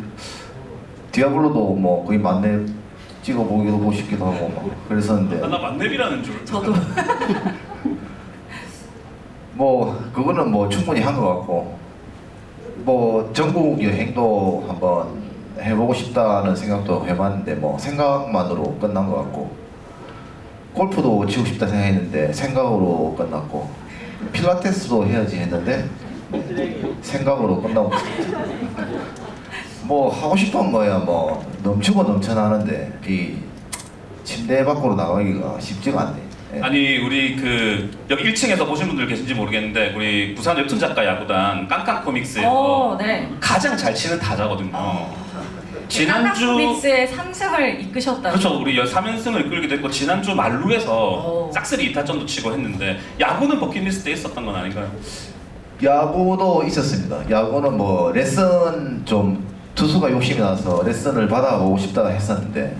디아블로도 뭐 거의 만렙 찍어보기도 싶기도 하고 막 그랬었는데 나 만렙이라는 줄. 저도. 뭐 그거는 뭐 충분히 한 것 같고 뭐 전국 여행도 한번 해보고 싶다는 생각도 해봤는데 뭐 생각만으로 끝난 것 같고 골프도 치고 싶다 생각했는데 생각으로 끝났고 필라테스도 해야지 했는데 생각으로 끝나고 뭐 하고 싶은 거야 뭐 넘치고 넘쳐나는데 이 침대 밖으로 나가기가 쉽지가 않네. 예. 아니 우리 그 여기 1층에서 보신 분들 계신지 모르겠는데 우리 부산 웹툰 작가 야구단 깡깡 코믹스에서 네. 가장 잘 치는 타자거든요. 지난주 믹스의 3승을 이끄셨다고. 그렇죠. 우리 3연승을 이끌기도 했고 지난주 만루에서 싹쓸이 2타점도 치고 했는데 야구는 버킷리스트에 있었던 건 아닌가요? 야구도 있었습니다. 야구는 뭐 레슨 좀 투수가 욕심이 나서 레슨을 받아보고 싶다 했었는데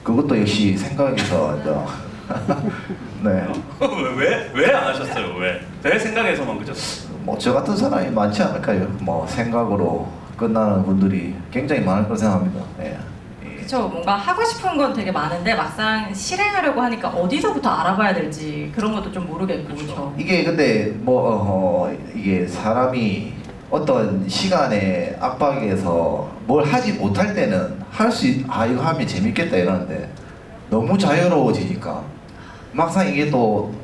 그것도 역시 생각에서 이제 네. 왜 안 하셨어요? 왜? 내 생각에서만 그죠? 뭐 저 같은 사람이 많지 않을까요? 뭐 생각으로 끝나는 분들이 굉장히 많을 거라 생각합니다. 예. 그렇죠. 뭔가 하고 싶은 건 되게 많은데 막상 실행하려고 하니까 어디서부터 알아봐야 될지 그런 것도 좀 모르겠고 그렇죠. 이게 근데 뭐 이게 사람이 어떤 시간의 압박에서 뭘 하지 못할 때는 아 이거 하면 재밌겠다 이러는데 너무 자유로워지니까 막상 이게 또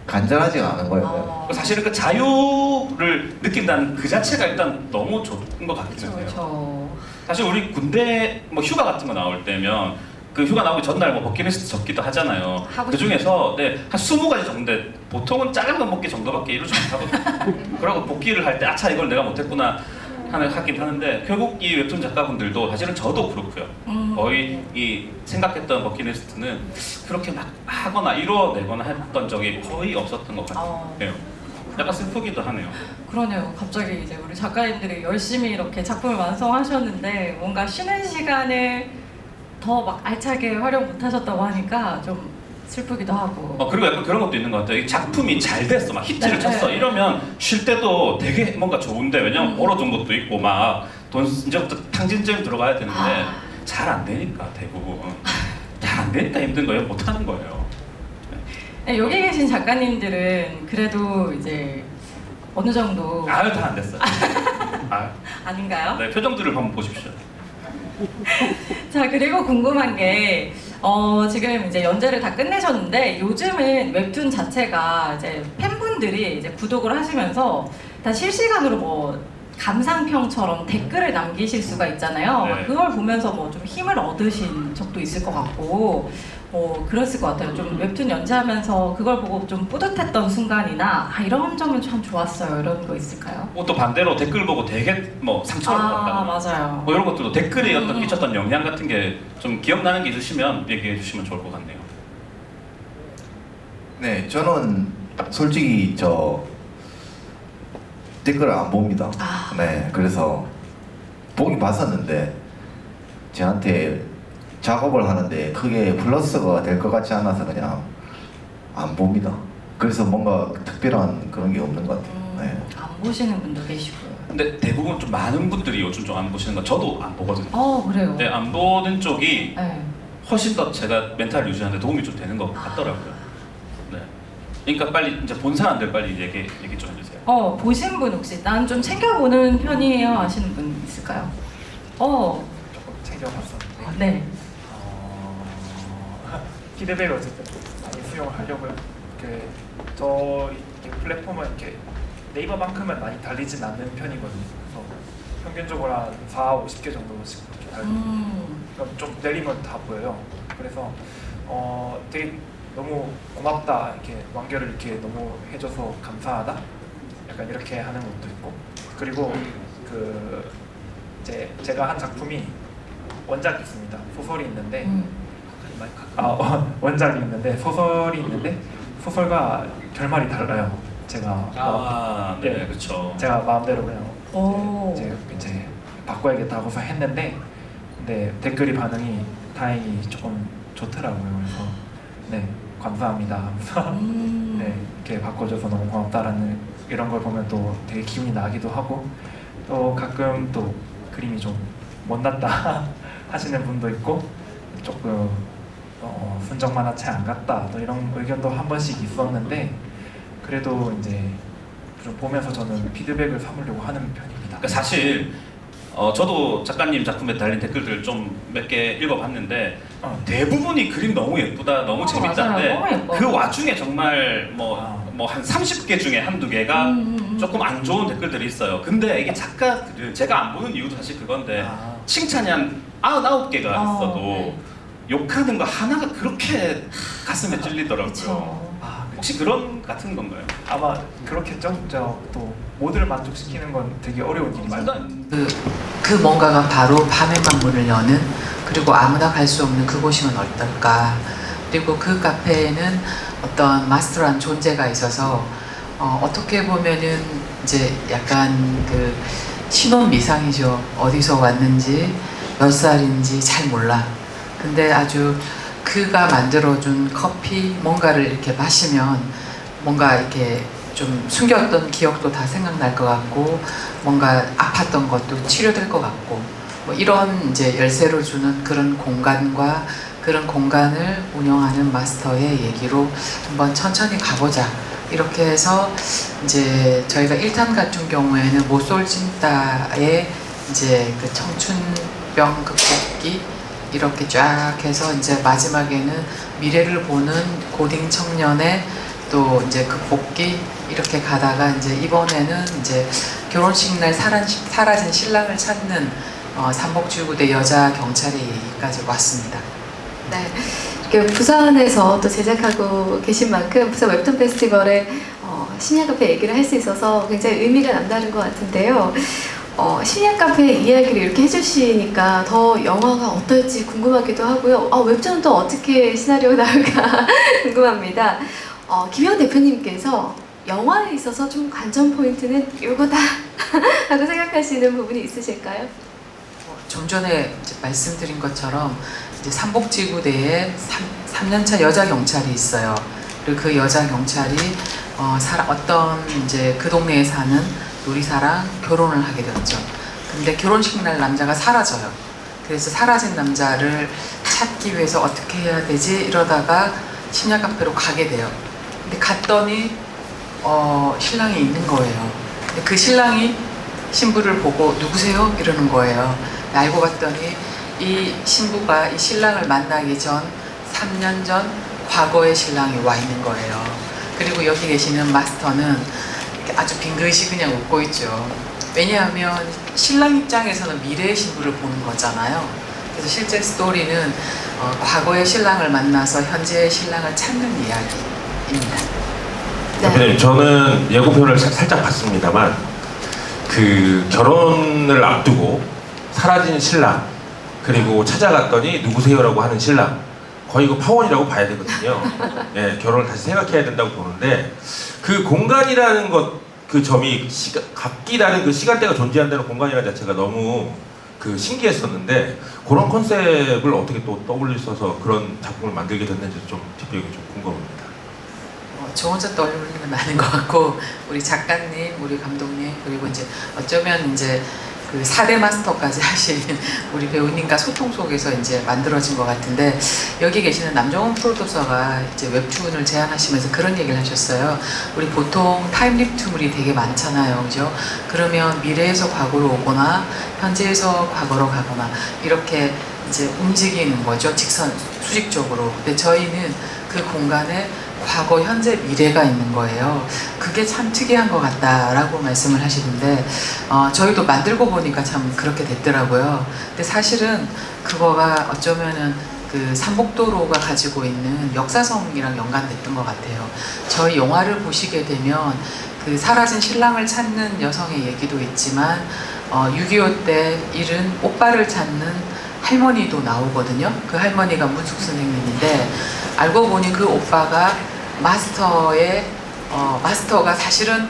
간절하지가 않은 거예요. 사실은 그 자유를 느낀다는 그 자체가 일단 너무 좋은 것 같긴 해요. 그렇죠. 사실 우리 군대 뭐 휴가 같은 거 나올 때면 그 휴가 나오기 전날 뭐 버킷리스트 적기도 하잖아요. 그 중에서 네, 한 20가지 적는데 보통은 짜장면 먹기 정도밖에 이루지 못하거든요. 그러고 복귀를 할 때 아차 이걸 내가 못했구나 하긴 하는데 결국 이 웹툰 작가분들도 사실은 저도 그렇고요. 거의 이 생각했던 버킷리스트는 그렇게 막 하거나 이루어내거나 했던 적이 거의 없었던 것 같아요. 약간 슬프기도 하네요. 그러네요. 갑자기 이제 우리 작가님들이 열심히 이렇게 작품을 완성하셨는데 뭔가 쉬는 시간을 더 막 알차게 활용 못하셨다고 하니까 좀 슬프기도 하고. 그리고 약간 그런 것도 있는 것 같아요. 이 작품이 잘 됐어, 막 히트를 네, 쳤어. 네. 이러면 쉴 때도 되게 뭔가 좋은데 왜냐면 벌어둔 것도 있고 막 돈 이제부터 탕진증 들어가야 되는데 잘 안 되니까 대부분 잘 안 되니까 힘든 거예요. 못 하는 거예요. 네, 여기 계신 작가님들은 그래도 이제 어느 정도 아유 다 안 됐어요. 아닌가요? 네, 표정들을 한번 보십시오. 자 그리고 궁금한 게 지금 이제 연재를 다 끝내셨는데 요즘은 웹툰 자체가 이제 팬분들이 이제 구독을 하시면서 다 실시간으로 뭐 감상평처럼 댓글을 남기실 수가 있잖아요. 네. 그걸 보면서 뭐 좀 힘을 얻으신 적도 있을 것 같고 그랬을 것 같아요. 좀 웹툰 연재하면서 그걸 보고 좀 뿌듯했던 순간이나 이런 점은 참 좋았어요. 이런 거 있을까요? 또 반대로 댓글 보고 되게 뭐 상처를 받았다. 맞아요. 뭐 이런 것들도 댓글에 어떤 끼쳤던 영향 같은 게 좀 기억나는 게 있으시면 얘기해 주시면 좋을 것 같네요. 네, 저는 솔직히 댓글을 안 봅니다. 네, 그래서 보긴 봤었는데 저한테 작업을 하는데 크게 플러스가 될 것 같지 않아서 그냥 안 봅니다. 그래서 뭔가 특별한 그런 게 없는 것 같아요. 네. 안 보시는 분도 계시고요. 근데 대부분 좀 많은 분들이 요즘 좀 안 보시는 거 저도 안 보거든요. 그래요? 네, 안 보는 쪽이 네. 훨씬 더 제가 멘탈 유지하는 데 도움이 좀 되는 것 같더라고요. 네. 그러니까 빨리 이제 본 사람들 빨리 얘기 좀 해주세요. 보신 분 혹시 난 좀 챙겨보는 편이에요 하시는 분 있을까요? 조금 챙겨봤었는데 네. 피드백을 어쨌든 많이 수용을 하려고요. 저 플랫폼은 이렇게 네이버만큼은 많이 달리진 않는 편이거든요. 그래서 평균적으로 한 40-50개 정도씩 이렇게 달리고 좀 내리면 다 보여요. 그래서 되게 너무 고맙다, 이렇게 완결을 이렇게 너무 해줘서 감사하다, 약간 이렇게 하는 것도 있고, 그리고 제가 한 작품이 원작이 있습니다. 소설이 있는데 원작이 있는데 소설이 있는데 소설과 결말이 달라요. 제가 네, 그렇죠. 제가 마음대로 그냥 이제 바꿔야겠다고서 했는데, 근데 댓글이 반응이 다행히 조금 좋더라고요. 그래서 네, 감사합니다 하면서 네, 이렇게 바꿔줘서 너무 고맙다라는 이런 걸 보면 또 되게 기분이 나기도 하고, 또 가끔 또 그림이 좀 못났다 하시는 분도 있고 조금 순정 만화책 안 같다 또 이런 의견도 한 번씩 있었는데 그래도 이제 좀 보면서 저는 피드백을 삼으려고 하는 편입니다. 그러니까 사실 저도 작가님 작품에 달린 댓글들 좀 몇 개 읽어봤는데 대부분이 그림 너무 예쁘다, 너무 재밌다는데 맞아요. 너무 예뻐. 그 와중에 정말 뭐 한 30개 중에 한두 개가 조금 안 좋은 댓글들이 있어요. 근데 이게 작가들은 제가 안 보는 이유도 사실 그건데 칭찬이 한 99개가 있어도 네. 욕하는 거 하나가 그렇게 가슴에 찔리더라고요. 그쵸. 혹시 그런 같은 건가요? 아마 그렇겠죠. 또 모두를 만족시키는 건 되게 어려운 일이죠. 말도 안 그 뭔가가 바로 밤의 만문을 여는, 그리고 아무나 갈 수 없는 그곳이면 어떨까. 그리고 그 카페에는 어떤 마스터란 존재가 있어서 어떻게 보면은 이제 약간 그 신혼 미상이죠. 어디서 왔는지 몇 살인지 잘 몰라. 근데 아주 그가 만들어준 커피 뭔가를 이렇게 마시면 뭔가 이렇게 좀 숨겼던 기억도 다 생각날 것 같고, 뭔가 아팠던 것도 치료될 것 같고, 뭐 이런 이제 열쇠로 주는 그런 공간과 그런 공간을 운영하는 마스터의 얘기로 한번 천천히 가보자. 이렇게 해서 이제 저희가 1탄 같은 경우에는 모쏠진따의 이제 그 청춘병 극복기 이렇게 쫙 해서 이제 마지막에는 미래를 보는 고딩 청년의 또 이제 극복기 이렇게 가다가 이제 이번에는 이제 결혼식 날 사라진 신랑을 찾는 삼복지구대 여자 경찰의 얘기까지 왔습니다. 네, 이렇게 부산에서 또 제작하고 계신 만큼 부산 웹툰 페스티벌에 심야 카페 얘기를 할 수 있어서 굉장히 의미가 남다른 것 같은데요. 심야 카페 이야기를 이렇게 해주시니까 더 영화가 어떨지 궁금하기도 하고요. 웹툰은 또 어떻게 시나리오가 나올까 궁금합니다. 김영 대표님께서 영화에 있어서 좀 관전 포인트는 이거다 하고 생각하시는 부분이 있으실까요? 좀 전에 이제 말씀드린 것처럼 이제 삼복지구대에 3년차 여자 경찰이 있어요. 그리고 그 여자 경찰이 어떤 이제 그 동네에 사는 누리사랑 결혼을 하게 됐죠. 근데 결혼식 날 남자가 사라져요. 그래서 사라진 남자를 찾기 위해서 어떻게 해야 되지 이러다가 심야 카페로 가게 돼요. 근데 갔더니 신랑이 있는 거예요. 근데 그 신랑이 신부를 보고 누구세요? 이러는 거예요. 알고 봤더니 이 신부가 이 신랑을 만나기 전 3년 전 과거의 신랑이 와 있는 거예요. 그리고 여기 계시는 마스터는 아주 빙긋이 그냥 웃고 있죠. 왜냐하면 신랑 입장에서는 미래의 신부를 보는 거잖아요. 그래서 실제 스토리는 과거의 신랑을 만나서 현재의 신랑을 찾는 이야기입니다. 대표님, 저는 예고편을 살짝 봤습니다만 그 결혼을 앞두고 사라진 신랑 그리고 찾아갔더니 누구세요라고 하는 신랑, 거의 그 파원이라고 봐야 되거든요. 예, 결혼을 다시 생각해야 된다고 보는데 그 공간이라는 것, 그 점이 각기다른 그 시간대가 존재한다는 공간이라는 자체가 너무 그 신기했었는데 그런 컨셉을 어떻게 또 떠올리셔서 그런 작품을 만들게 됐는지 좀 뒷배경이 좀 궁금합니다. 저 혼자 떠올리는 게 많은 것 같고, 우리 작가님, 우리 감독님, 그리고 이제 어쩌면 이제 그 4대 마스터까지 하신 우리 배우님과 소통 속에서 이제 만들어진 것 같은데, 여기 계시는 남정훈 프로듀서가 이제 웹툰을 제안하시면서 그런 얘기를 하셨어요. 우리 보통 타임립툰물이 되게 많잖아요, 그죠? 그러면 미래에서 과거로 오거나 현재에서 과거로 가거나 이렇게 이제 움직이는 거죠, 수직적으로. 근데 저희는 그 공간에 과거, 현재, 미래가 있는 거예요. 그게 참 특이한 것 같다라고 말씀을 하시는데 저희도 만들고 보니까 참 그렇게 됐더라고요. 근데 사실은 그거가 어쩌면은 그 삼복도로가 가지고 있는 역사성이랑 연관됐던 것 같아요. 저희 영화를 보시게 되면 그 사라진 신랑을 찾는 여성의 얘기도 있지만 6.25 때 잃은 오빠를 찾는 할머니도 나오거든요. 그 할머니가 문숙 선생님인데 알고 보니 그 오빠가 마스터가 사실은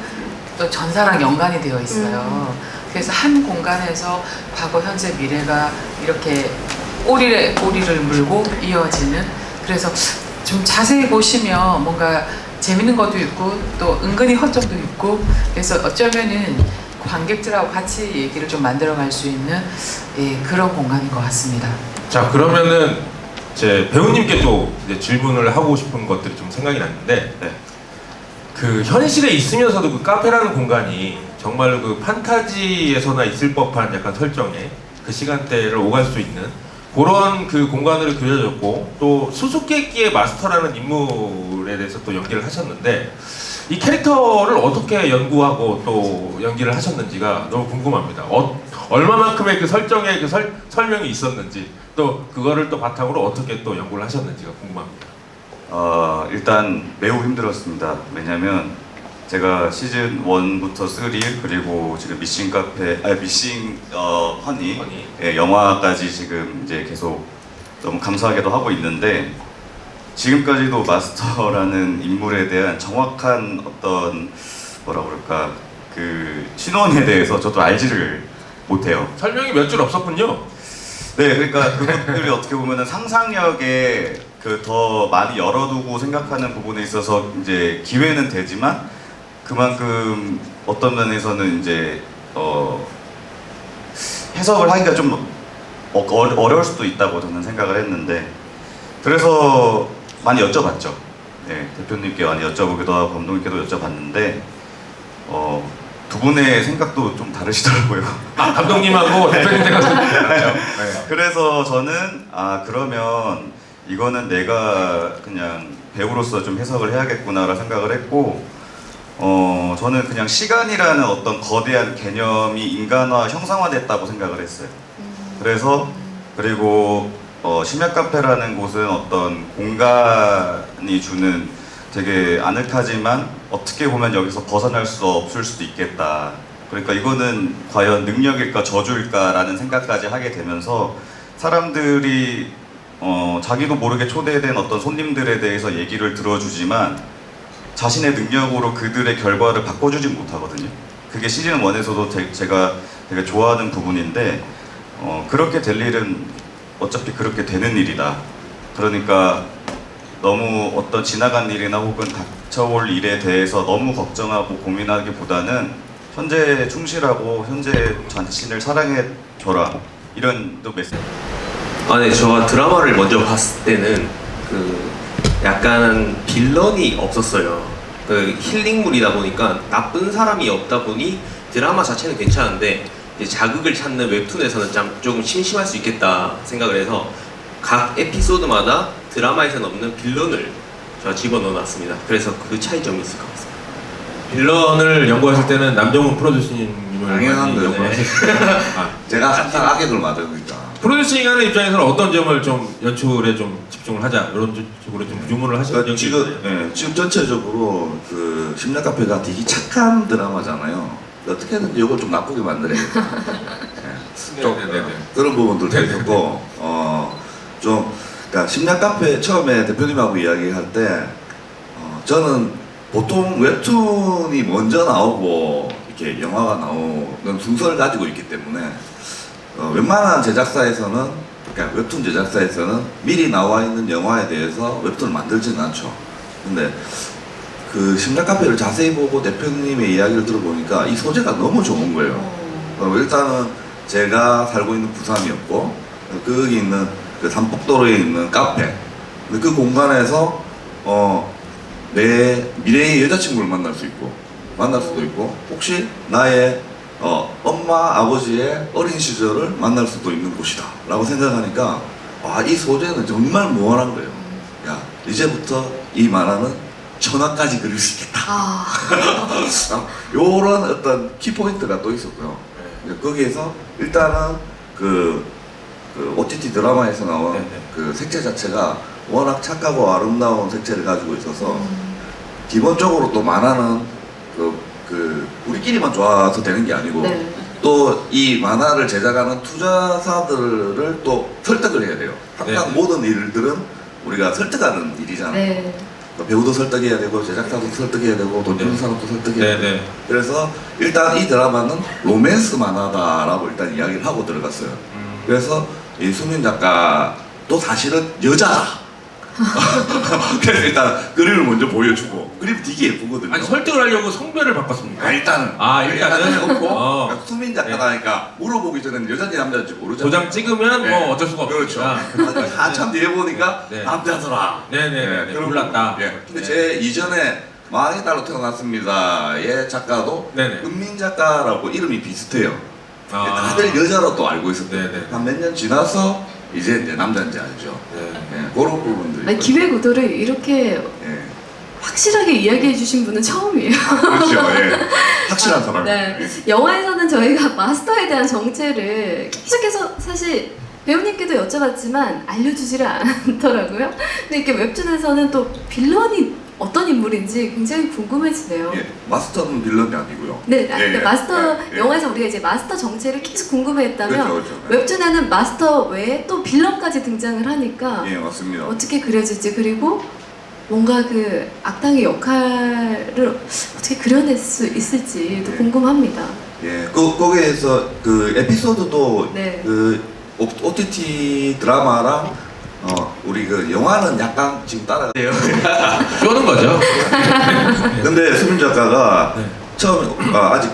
또 전사랑 연관이 되어 있어요. 그래서 한 공간에서 과거, 현재, 미래가 이렇게 꼬리를 물고 이어지는, 그래서 좀 자세히 보시면 뭔가 재밌는 것도 있고 또 은근히 허점도 있고, 그래서 어쩌면은 관객들하고 같이 얘기를 좀 만들어갈 수 있는 그런 공간인 것 같습니다. 자, 그러면은 제 배우님께 또 이제 질문을 하고 싶은 것들이 좀 생각이 났는데, 네. 그 현실에 있으면서도 그 카페라는 공간이 정말로 그 판타지에서나 있을 법한 약간 설정에 그 시간대를 오갈 수 있는 그런 그 공간으로 그려졌고, 또 수수께끼의 마스터라는 인물에 대해서 또 연기를 하셨는데, 이 캐릭터를 어떻게 연구하고 또 연기를 하셨는지가 너무 궁금합니다. 얼마만큼의 그 설정의 그 설명이 있었는지, 또 그거를 또 바탕으로 어떻게 또 연구를 하셨는지가 궁금합니다. 일단 매우 힘들었습니다. 왜냐면 제가 시즌 1부터 3 그리고 지금 미싱 허니 영화까지 지금 이제 계속 너무 감사하게도 하고 있는데, 지금까지도 마스터라는 인물에 대한 정확한 어떤 뭐라 그럴까 그 신원에 대해서 저도 알지를 못해요. 설명이 몇 줄 없었군요. 네, 그러니까 그것들이 어떻게 보면은 상상력에 그 더 많이 열어두고 생각하는 부분에 있어서 이제 기회는 되지만, 그만큼 어떤 면에서는 이제 해석을 하기가 좀 어려울 수도 있다고 저는 생각을 했는데, 그래서 많이 여쭤봤죠. 네, 대표님께 많이 여쭤보기도 하고 감독님께도 여쭤봤는데 두 분의 생각도 좀 다르시더라고요. 감독님하고 대표님 생각도 달라요. 네. 그래서 저는 그러면 이거는 내가 그냥 배우로서 좀 해석을 해야겠구나라는 생각을 했고, 저는 그냥 시간이라는 어떤 거대한 개념이 인간화, 형상화됐다고 생각을 했어요. 그래서 그리고 심야 카페라는 곳은 어떤 공간이 주는 되게 아늑하지만 어떻게 보면 여기서 벗어날 수 없을 수도 있겠다. 그러니까 이거는 과연 능력일까 저주일까라는 생각까지 하게 되면서, 사람들이 자기도 모르게 초대된 어떤 손님들에 대해서 얘기를 들어주지만 자신의 능력으로 그들의 결과를 바꿔주지 못하거든요. 그게 시즌 1에서도 제가 되게 좋아하는 부분인데, 그렇게 될 일은 어차피 그렇게 되는 일이다. 그러니까 너무 어떤 지나간 일이나 혹은 닥쳐올 일에 대해서 너무 걱정하고 고민하기보다는 현재에 충실하고 현재 자신을 사랑해줘라, 이런 또 메시지. 네, 저 드라마를 먼저 봤을 때는 그 약간 빌런이 없었어요. 그 힐링물이다 보니까 나쁜 사람이 없다 보니 드라마 자체는 괜찮은데, 이제 자극을 찾는 웹툰에서는 조금 심심할 수 있겠다 생각을 해서 각 에피소드마다 드라마에서는 없는 빌런을 제가 집어넣어놨습니다. 그래서 그 차이점이 있을 것 같습니다. 빌런을 연구하실 때는 남정훈 프로듀서님을 당연한 거예요. 연구하셨어요. 제가 항상 악역을 맡으니까. 프로듀싱하는 입장에서는 어떤 점을 좀 연출에 좀 집중을 하자, 이런 쪽으로 좀 주문을 하시는 적이 있어요? 지금 전체적으로 그 심야 카페가 되게 착한 드라마잖아요. 어떻게든 이걸 좀 나쁘게 만들어야겠다. 그런 부분들도 있었고, 좀 그러니까 심야 카페 처음에 대표님하고 이야기할 때 저는 보통 웹툰이 먼저 나오고 이렇게 영화가 나오는 순서를 가지고 있기 때문에 웬만한 제작사에서는, 그러니까 웹툰 제작사에서는 미리 나와 있는 영화에 대해서 웹툰을 만들지는 않죠. 근데 그 심야 카페를 자세히 보고 대표님의 이야기를 들어보니까 이 소재가 너무 좋은 거예요. 일단은 제가 살고 있는 부산이었고, 거기 있는 그 삼복도로에 있는 카페, 그 공간에서 내 미래의 여자친구를 만날 수도 있고, 혹시 나의 엄마, 아버지의 어린 시절을 만날 수도 있는 곳이다 라고 생각하니까, 이 소재는 정말 무한한 거예요. 야, 이제부터 이 만화는 전화까지 그릴 수 있겠다. 요런 어떤 키포인트가 또 있었고요. 거기에서 일단은 그 OTT 드라마에서 나온 그 색채 자체가 워낙 착하고 아름다운 색채를 가지고 있어서, 기본적으로 또 만화는 우리끼리만 좋아서 되는 게 아니고, 또 이 만화를 제작하는 투자사들을 또 설득을 해야 돼요. 항상 모든 일들은 우리가 설득하는 일이잖아요. 배우도 설득해야 되고, 제작사도 설득해야 되고, 돈 주는 사람도 설득해야 되고. 그래서 일단 이 드라마는 로맨스 만화다라고 일단 이야기를 하고 들어갔어요. 그래서 이 수민 작가도 사실은 여자다. 그래서 일단 그림을 먼저 보여주고 그림 되게 예쁘거든요. 아니 설득을 하려고 성별을 바꿨습니다. 일단은 일단은 놓고 어. 수민 작가라니까 물어보기 전에는 여자인지 남자인지 모르잖아요. 도장 찍으면 네. 뭐 어쩔 수가 그렇죠. 없으니까. 한참 뒤에 보니까 네. 남자더라. 네네네. 그런 몰랐다. 거. 예. 근데 네. 제 이전에 망의 딸로 태어났습니다의 작가도 네네. 은민 작가라고 이름이 비슷해요. 아. 다들 여자로 또 알고 있었대요. 네네. 한 몇 년 지나서 이제 남자인지 알죠. 네. 예, 그런 부분들이. 아니, 기획 의도를 이렇게 예. 확실하게 이야기해 주신 분은 처음이에요. 그렇죠. 예. 확실한 사람. 네. 영화에서는 저희가 마스터에 대한 정체를 계속해서 사실 배우님께도 여쭤봤지만 알려주지를 않더라고요. 근데 이렇게 웹툰에서는 또 빌런이 어떤 인물인지 굉장히 궁금해지네요. 예. 마스터는 빌런이 아니고요. 네, 예, 그러니까 예. 마스터 예, 예. 영화에서 우리가 이제 마스터 정체를 계속 궁금해했다면 그렇죠, 그렇죠. 웹툰에는 마스터 외에 또 빌런까지 등장을 하니까 예, 맞습니다. 어떻게 그려질지 그리고 뭔가 그 악당의 역할을 어떻게 그려낼 수 있을지도 예. 궁금합니다. 예, 거기에서 그 에피소드도 네. 그 OTT 드라마랑 우리 그 영화는 약간 지금 따라가요. 쪼는 거죠. 근데 수민 작가가 네. 처음 아직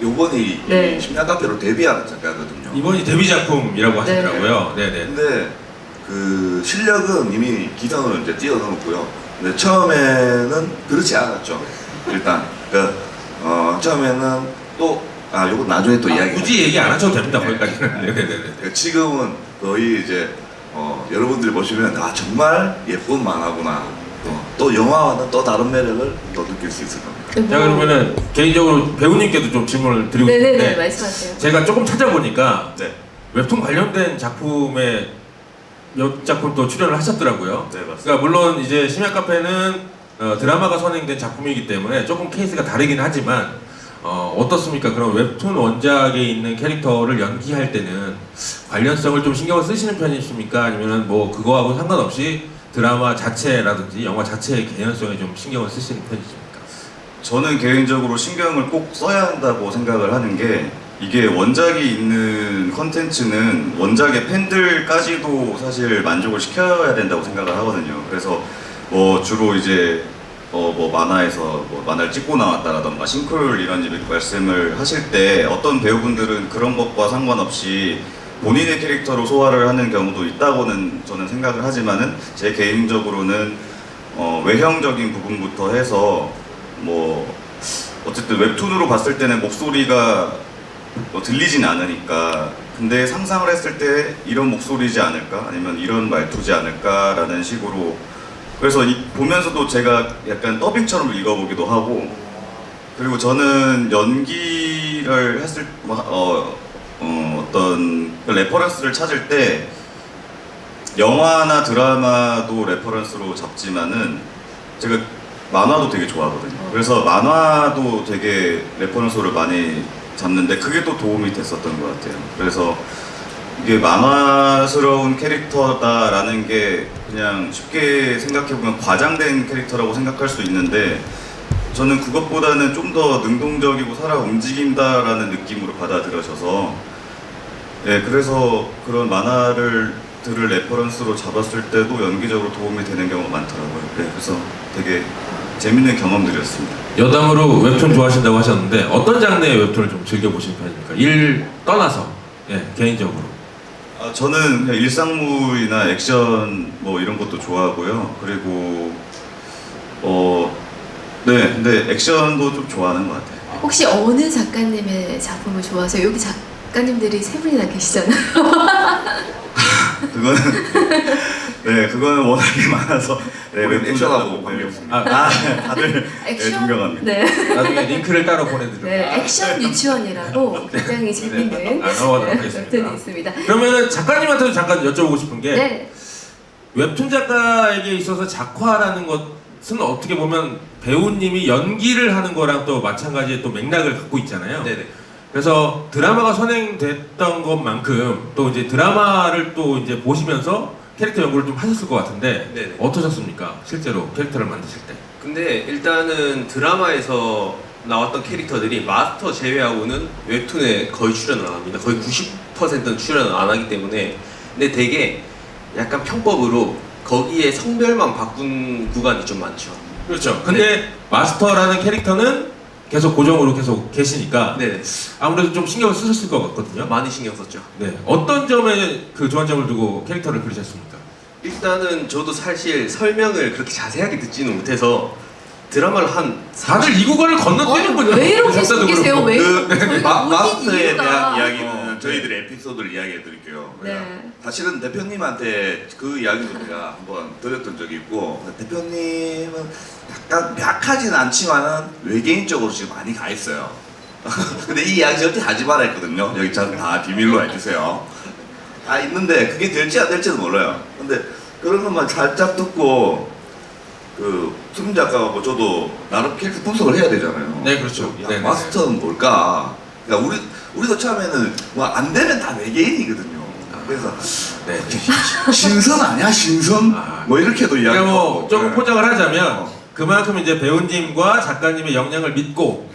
요번이 네. 심야 카페로 데뷔하는 작가거든요. 이번이 데뷔 작품이라고 하시더라고요. 네네. 근데 그 실력은 이미 기성을 이제 뛰어넘었고요. 근데 처음에는 그렇지 않았죠. 일단 처음에는 또 요거 나중에 또 이야기. 굳이 얘기 안 하셔도 됩니다. 거기까지는. 네네네. 지금은 거의 이제 여러분들이 보시면 정말 예쁜 만화구나. 또 영화와는 또 다른 매력을 또 느낄 수 있을 겁니다. 자 그러면은 개인적으로 배우님께도 좀 질문을 드리고 네네네, 싶은데 말씀하세요. 제가 조금 찾아보니까 네. 웹툰 관련된 작품에 몇 작품 또 출연을 하셨더라고요. 네, 맞습니다. 그러니까 물론 이제 심야 카페는 드라마가 선행된 작품이기 때문에 조금 케이스가 다르긴 하지만 어떻습니까? 그럼 웹툰 원작에 있는 캐릭터를 연기할 때는 관련성을 좀 신경을 쓰시는 편이십니까? 아니면은 뭐 그거하고 상관없이 드라마 자체라든지 영화 자체의 개연성에 좀 신경을 쓰시는 편이십니까? 저는 개인적으로 신경을 꼭 써야 한다고 생각을 하는 게 이게 원작이 있는 컨텐츠는 원작의 팬들까지도 사실 만족을 시켜야 된다고 생각을 하거든요. 그래서 뭐 주로 이제 뭐 만화에서 뭐 만화를 찍고 나왔다라던가 싱크롤 이런 말씀을 하실 때 어떤 배우분들은 그런 것과 상관없이 본인의 캐릭터로 소화를 하는 경우도 있다고는 저는 생각을 하지만은 제 개인적으로는 외형적인 부분부터 해서 뭐 어쨌든 웹툰으로 봤을 때는 목소리가 들리진 않으니까 근데 상상을 했을 때 이런 목소리지 않을까 아니면 이런 말투지 않을까라는 식으로 그래서 보면서도 제가 약간 더빙처럼 읽어보기도 하고 그리고 저는 연기를 했을 어떤 레퍼런스를 찾을 때 영화나 드라마도 레퍼런스로 잡지만은 제가 만화도 되게 좋아하거든요. 그래서 만화도 되게 레퍼런스를 많이 잡는데 그게 또 도움이 됐었던 것 같아요. 그래서 이게 만화스러운 캐릭터다라는 게 그냥 쉽게 생각해보면 과장된 캐릭터라고 생각할 수 있는데 저는 그것보다는 좀 더 능동적이고 살아 움직인다라는 느낌으로 받아들여져서 네, 그래서 그런 만화들을 레퍼런스로 잡았을 때도 연기적으로 도움이 되는 경우가 많더라고요. 네, 그래서 되게 재밌는 경험들이었습니다. 여담으로 웹툰 좋아하신다고 하셨는데 어떤 장르의 웹툰을 좀 즐겨보시는 편입니까? 일 떠나서 개인적으로. 저는 그냥 일상물이나 액션 뭐 이런 것도 좋아하고요. 그리고 네, 근데 액션도 좀 좋아하는 것 같아요. 혹시 어느 작가님의 작품을 좋아하세요? 여기 작가님들이 세 분이나 계시잖아요. 그거는 워낙에 많아서 네, 우리 액션하고 관계없습니다. 다들 액션? 존경합니다. 네. 나중에 링크를 따로 보내드릴게요. 네, 액션 유치원이라고 굉장히 재밌는 넘어가도록 하겠습니다. 웹툰이 있습니다. 그러면은 작가님한테도 잠깐 여쭤보고 싶은 게 네. 웹툰 작가에게 있어서 작화라는 것은 어떻게 보면 배우님이 연기를 하는 거랑 또 마찬가지의 또 맥락을 갖고 있잖아요. 네네. 그래서 드라마가 선행됐던 것만큼 또 이제 드라마를 또 이제 보시면서 캐릭터 연구를 좀 하셨을 것 같은데 네네. 어떠셨습니까? 실제로 캐릭터를 만드실 때. 근데 일단은 드라마에서 나왔던 캐릭터들이 마스터 제외하고는 웹툰에 거의 출연을 안 합니다. 거의 90%는 출연을 안 하기 때문에 근데 되게 약간 편법으로 거기에 성별만 바꾼 구간이 좀 많죠. 그렇죠. 근데 마스터라는 캐릭터는 계속 고정으로 계속 계시니까 네. 아무래도 좀 신경을 쓰셨을 것 같거든요. 많이 신경 썼죠. 네. 어떤 점에 그 주안점을 두고 캐릭터를 그리셨습니까? 일단은 저도 사실 설명을 그렇게 자세하게 듣지는 못해서 드라마를 한 다들 이 구간을 건너뛰는군요. 왜 이렇게 숨기세요? 왜? 마스터에 이유가. 대한 이야기는 저희들의 에피소드를 이야기해 드릴게요. 네. 사실은 대표님한테 그 이야기도 제가 한번 드렸던 적이 있고, 대표님은 약간 약하진 않지만은 외계인적으로 지금 많이 가 있어요. 근데 이 이야기 절대 하지 말아 했거든요. 여기 저는 다 비밀로 해주세요. 다 있는데 그게 될지 안 될지는 몰라요. 근데 그런 것만 살짝 듣고 그 수민 작가하고 저도 나름 캐릭터 분석을 해야 되잖아요. 네, 그렇죠. 야, 네, 마스터는 뭘까? 그러니까 우리도 처음에는 뭐 안 되면 다 외계인이거든요. 그래서 네. 신선 아니야 신선? 뭐 이렇게도 그러니까 이야기하고. 뭐 조금 포장을 하자면 그만큼 이제 배우님과 작가님의 역량을 믿고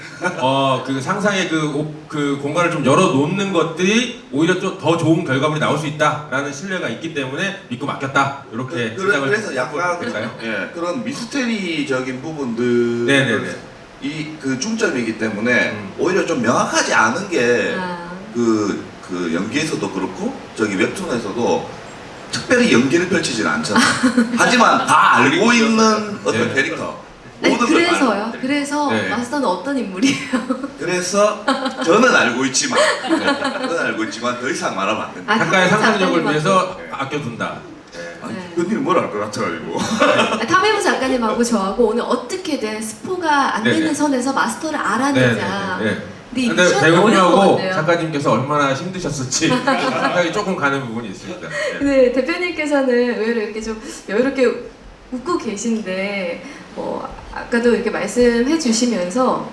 그 상상의 그 공간을 좀 열어놓는 것들이 오히려 좀 더 좋은 결과물이 나올 수 있다라는 신뢰가 있기 때문에 믿고 맡겼다 이렇게 그래서 약간 예, 그런 미스테리적인 부분들 네네네. 이 그 중점이기 때문에 오히려 좀 명확하지 않은 게 그 연기에서도 그렇고 저기 웹툰에서도 특별히 연기를 펼치지는 않잖아요. 하지만 다 알고 있는 어떤 캐릭터. 아니, 모든 걸 그래서요. 알고 그래서 네. 마스터는 어떤 인물이에요? 그래서 저는 알고 있지만 더 이상 말하면 안 된다. 작가의 상상력을 위해서 아껴둔다. 대표님 뭘 알 것 같아가지고. 탐해부 작가님하고 저하고 오늘 어떻게든 스포가 안 되는 네네. 선에서 마스터를 알아내자. 네. 근데 이 근데 미션이 어려운 것 배우님하고 같아요. 작가님께서 얼마나 힘드셨을지 생각이 조금 가는 부분이 있습니다. 네. 근데 대표님께서는 의외로 이렇게 좀 여유롭게 웃고 계신데 아까도 이렇게 말씀해 주시면서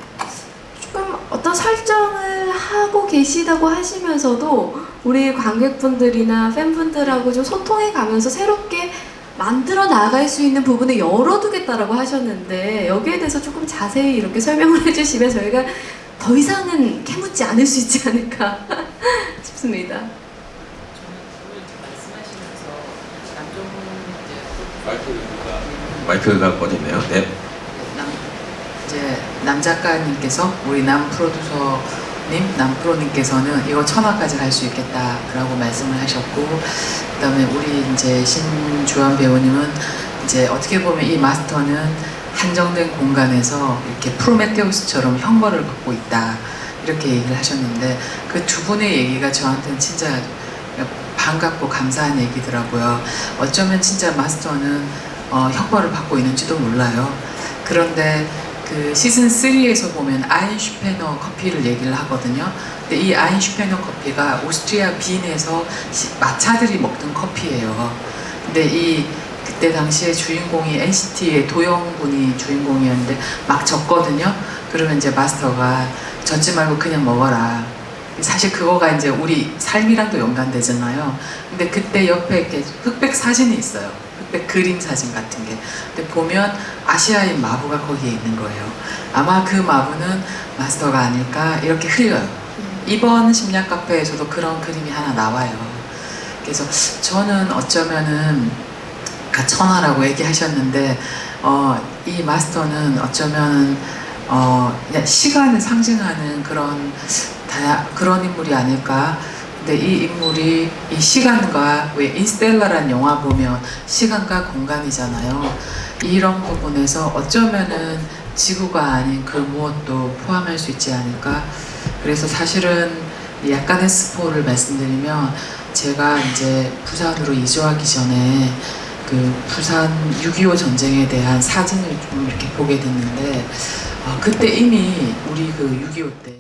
조금 어떤 설정을 하고 계시다고 하시면서도 우리 관객분들이나 팬분들하고 좀 소통해 가면서 새롭게 만들어 나갈 수 있는 부분을 열어두겠다라고 하셨는데 여기에 대해서 조금 자세히 이렇게 설명을 해주시면 저희가 더 이상은 캐묻지 않을 수 있지 않을까 싶습니다. 마이크가 꺼졌네요. 네. 이제 남 작가님께서 우리 남 프로듀서님, 남 프로님께서는 이거 1000화까지 갈 수 있겠다라고 말씀을 하셨고, 그다음에 우리 이제 신주환 배우님은 이제 어떻게 보면 이 마스터는 한정된 공간에서 이렇게 프로메테우스처럼 형벌을 받고 있다 이렇게 얘기를 하셨는데 그 두 분의 얘기가 저한테는 진짜 반갑고 감사한 얘기더라고요. 어쩌면 진짜 마스터는 형벌을 받고 있는지도 몰라요. 그런데 그 시즌 3에서 보면 아인슈페너 커피를 얘기를 하거든요. 근데 이 아인슈페너 커피가 오스트리아 빈에서 마차들이 먹던 커피예요. 근데 그때 당시에 주인공이 NCT의 도영 군이 주인공이었는데 막 졌거든요. 그러면 이제 마스터가 젖지 말고 그냥 먹어라. 사실 그거가 이제 우리 삶이랑도 연관되잖아요. 근데 그때 옆에 이렇게 흑백 사진이 있어요. 흑백 그림 사진 같은 게. 근데 보면 아시아인 마부가 거기에 있는 거예요. 아마 그 마부는 마스터가 아닐까 이렇게 흘려요. 이번 심리학 카페에서도 그런 그림이 하나 나와요. 그래서 저는 어쩌면은 1000화라고 얘기하셨는데 이 마스터는 어쩌면 그냥 시간을 상징하는 그런 인물이 아닐까. 근데 이 인물이 이 시간과 왜 인스텔라라는 영화 보면 시간과 공간이잖아요. 이런 부분에서 어쩌면은 지구가 아닌 그 무엇도 포함할 수 있지 않을까. 그래서 사실은 약간의 스포를 말씀드리면 제가 이제 부산으로 이주하기 전에 그 부산 6.25 전쟁에 대한 사진을 좀 이렇게 보게 됐는데 그때 이미 우리 그 6.25 때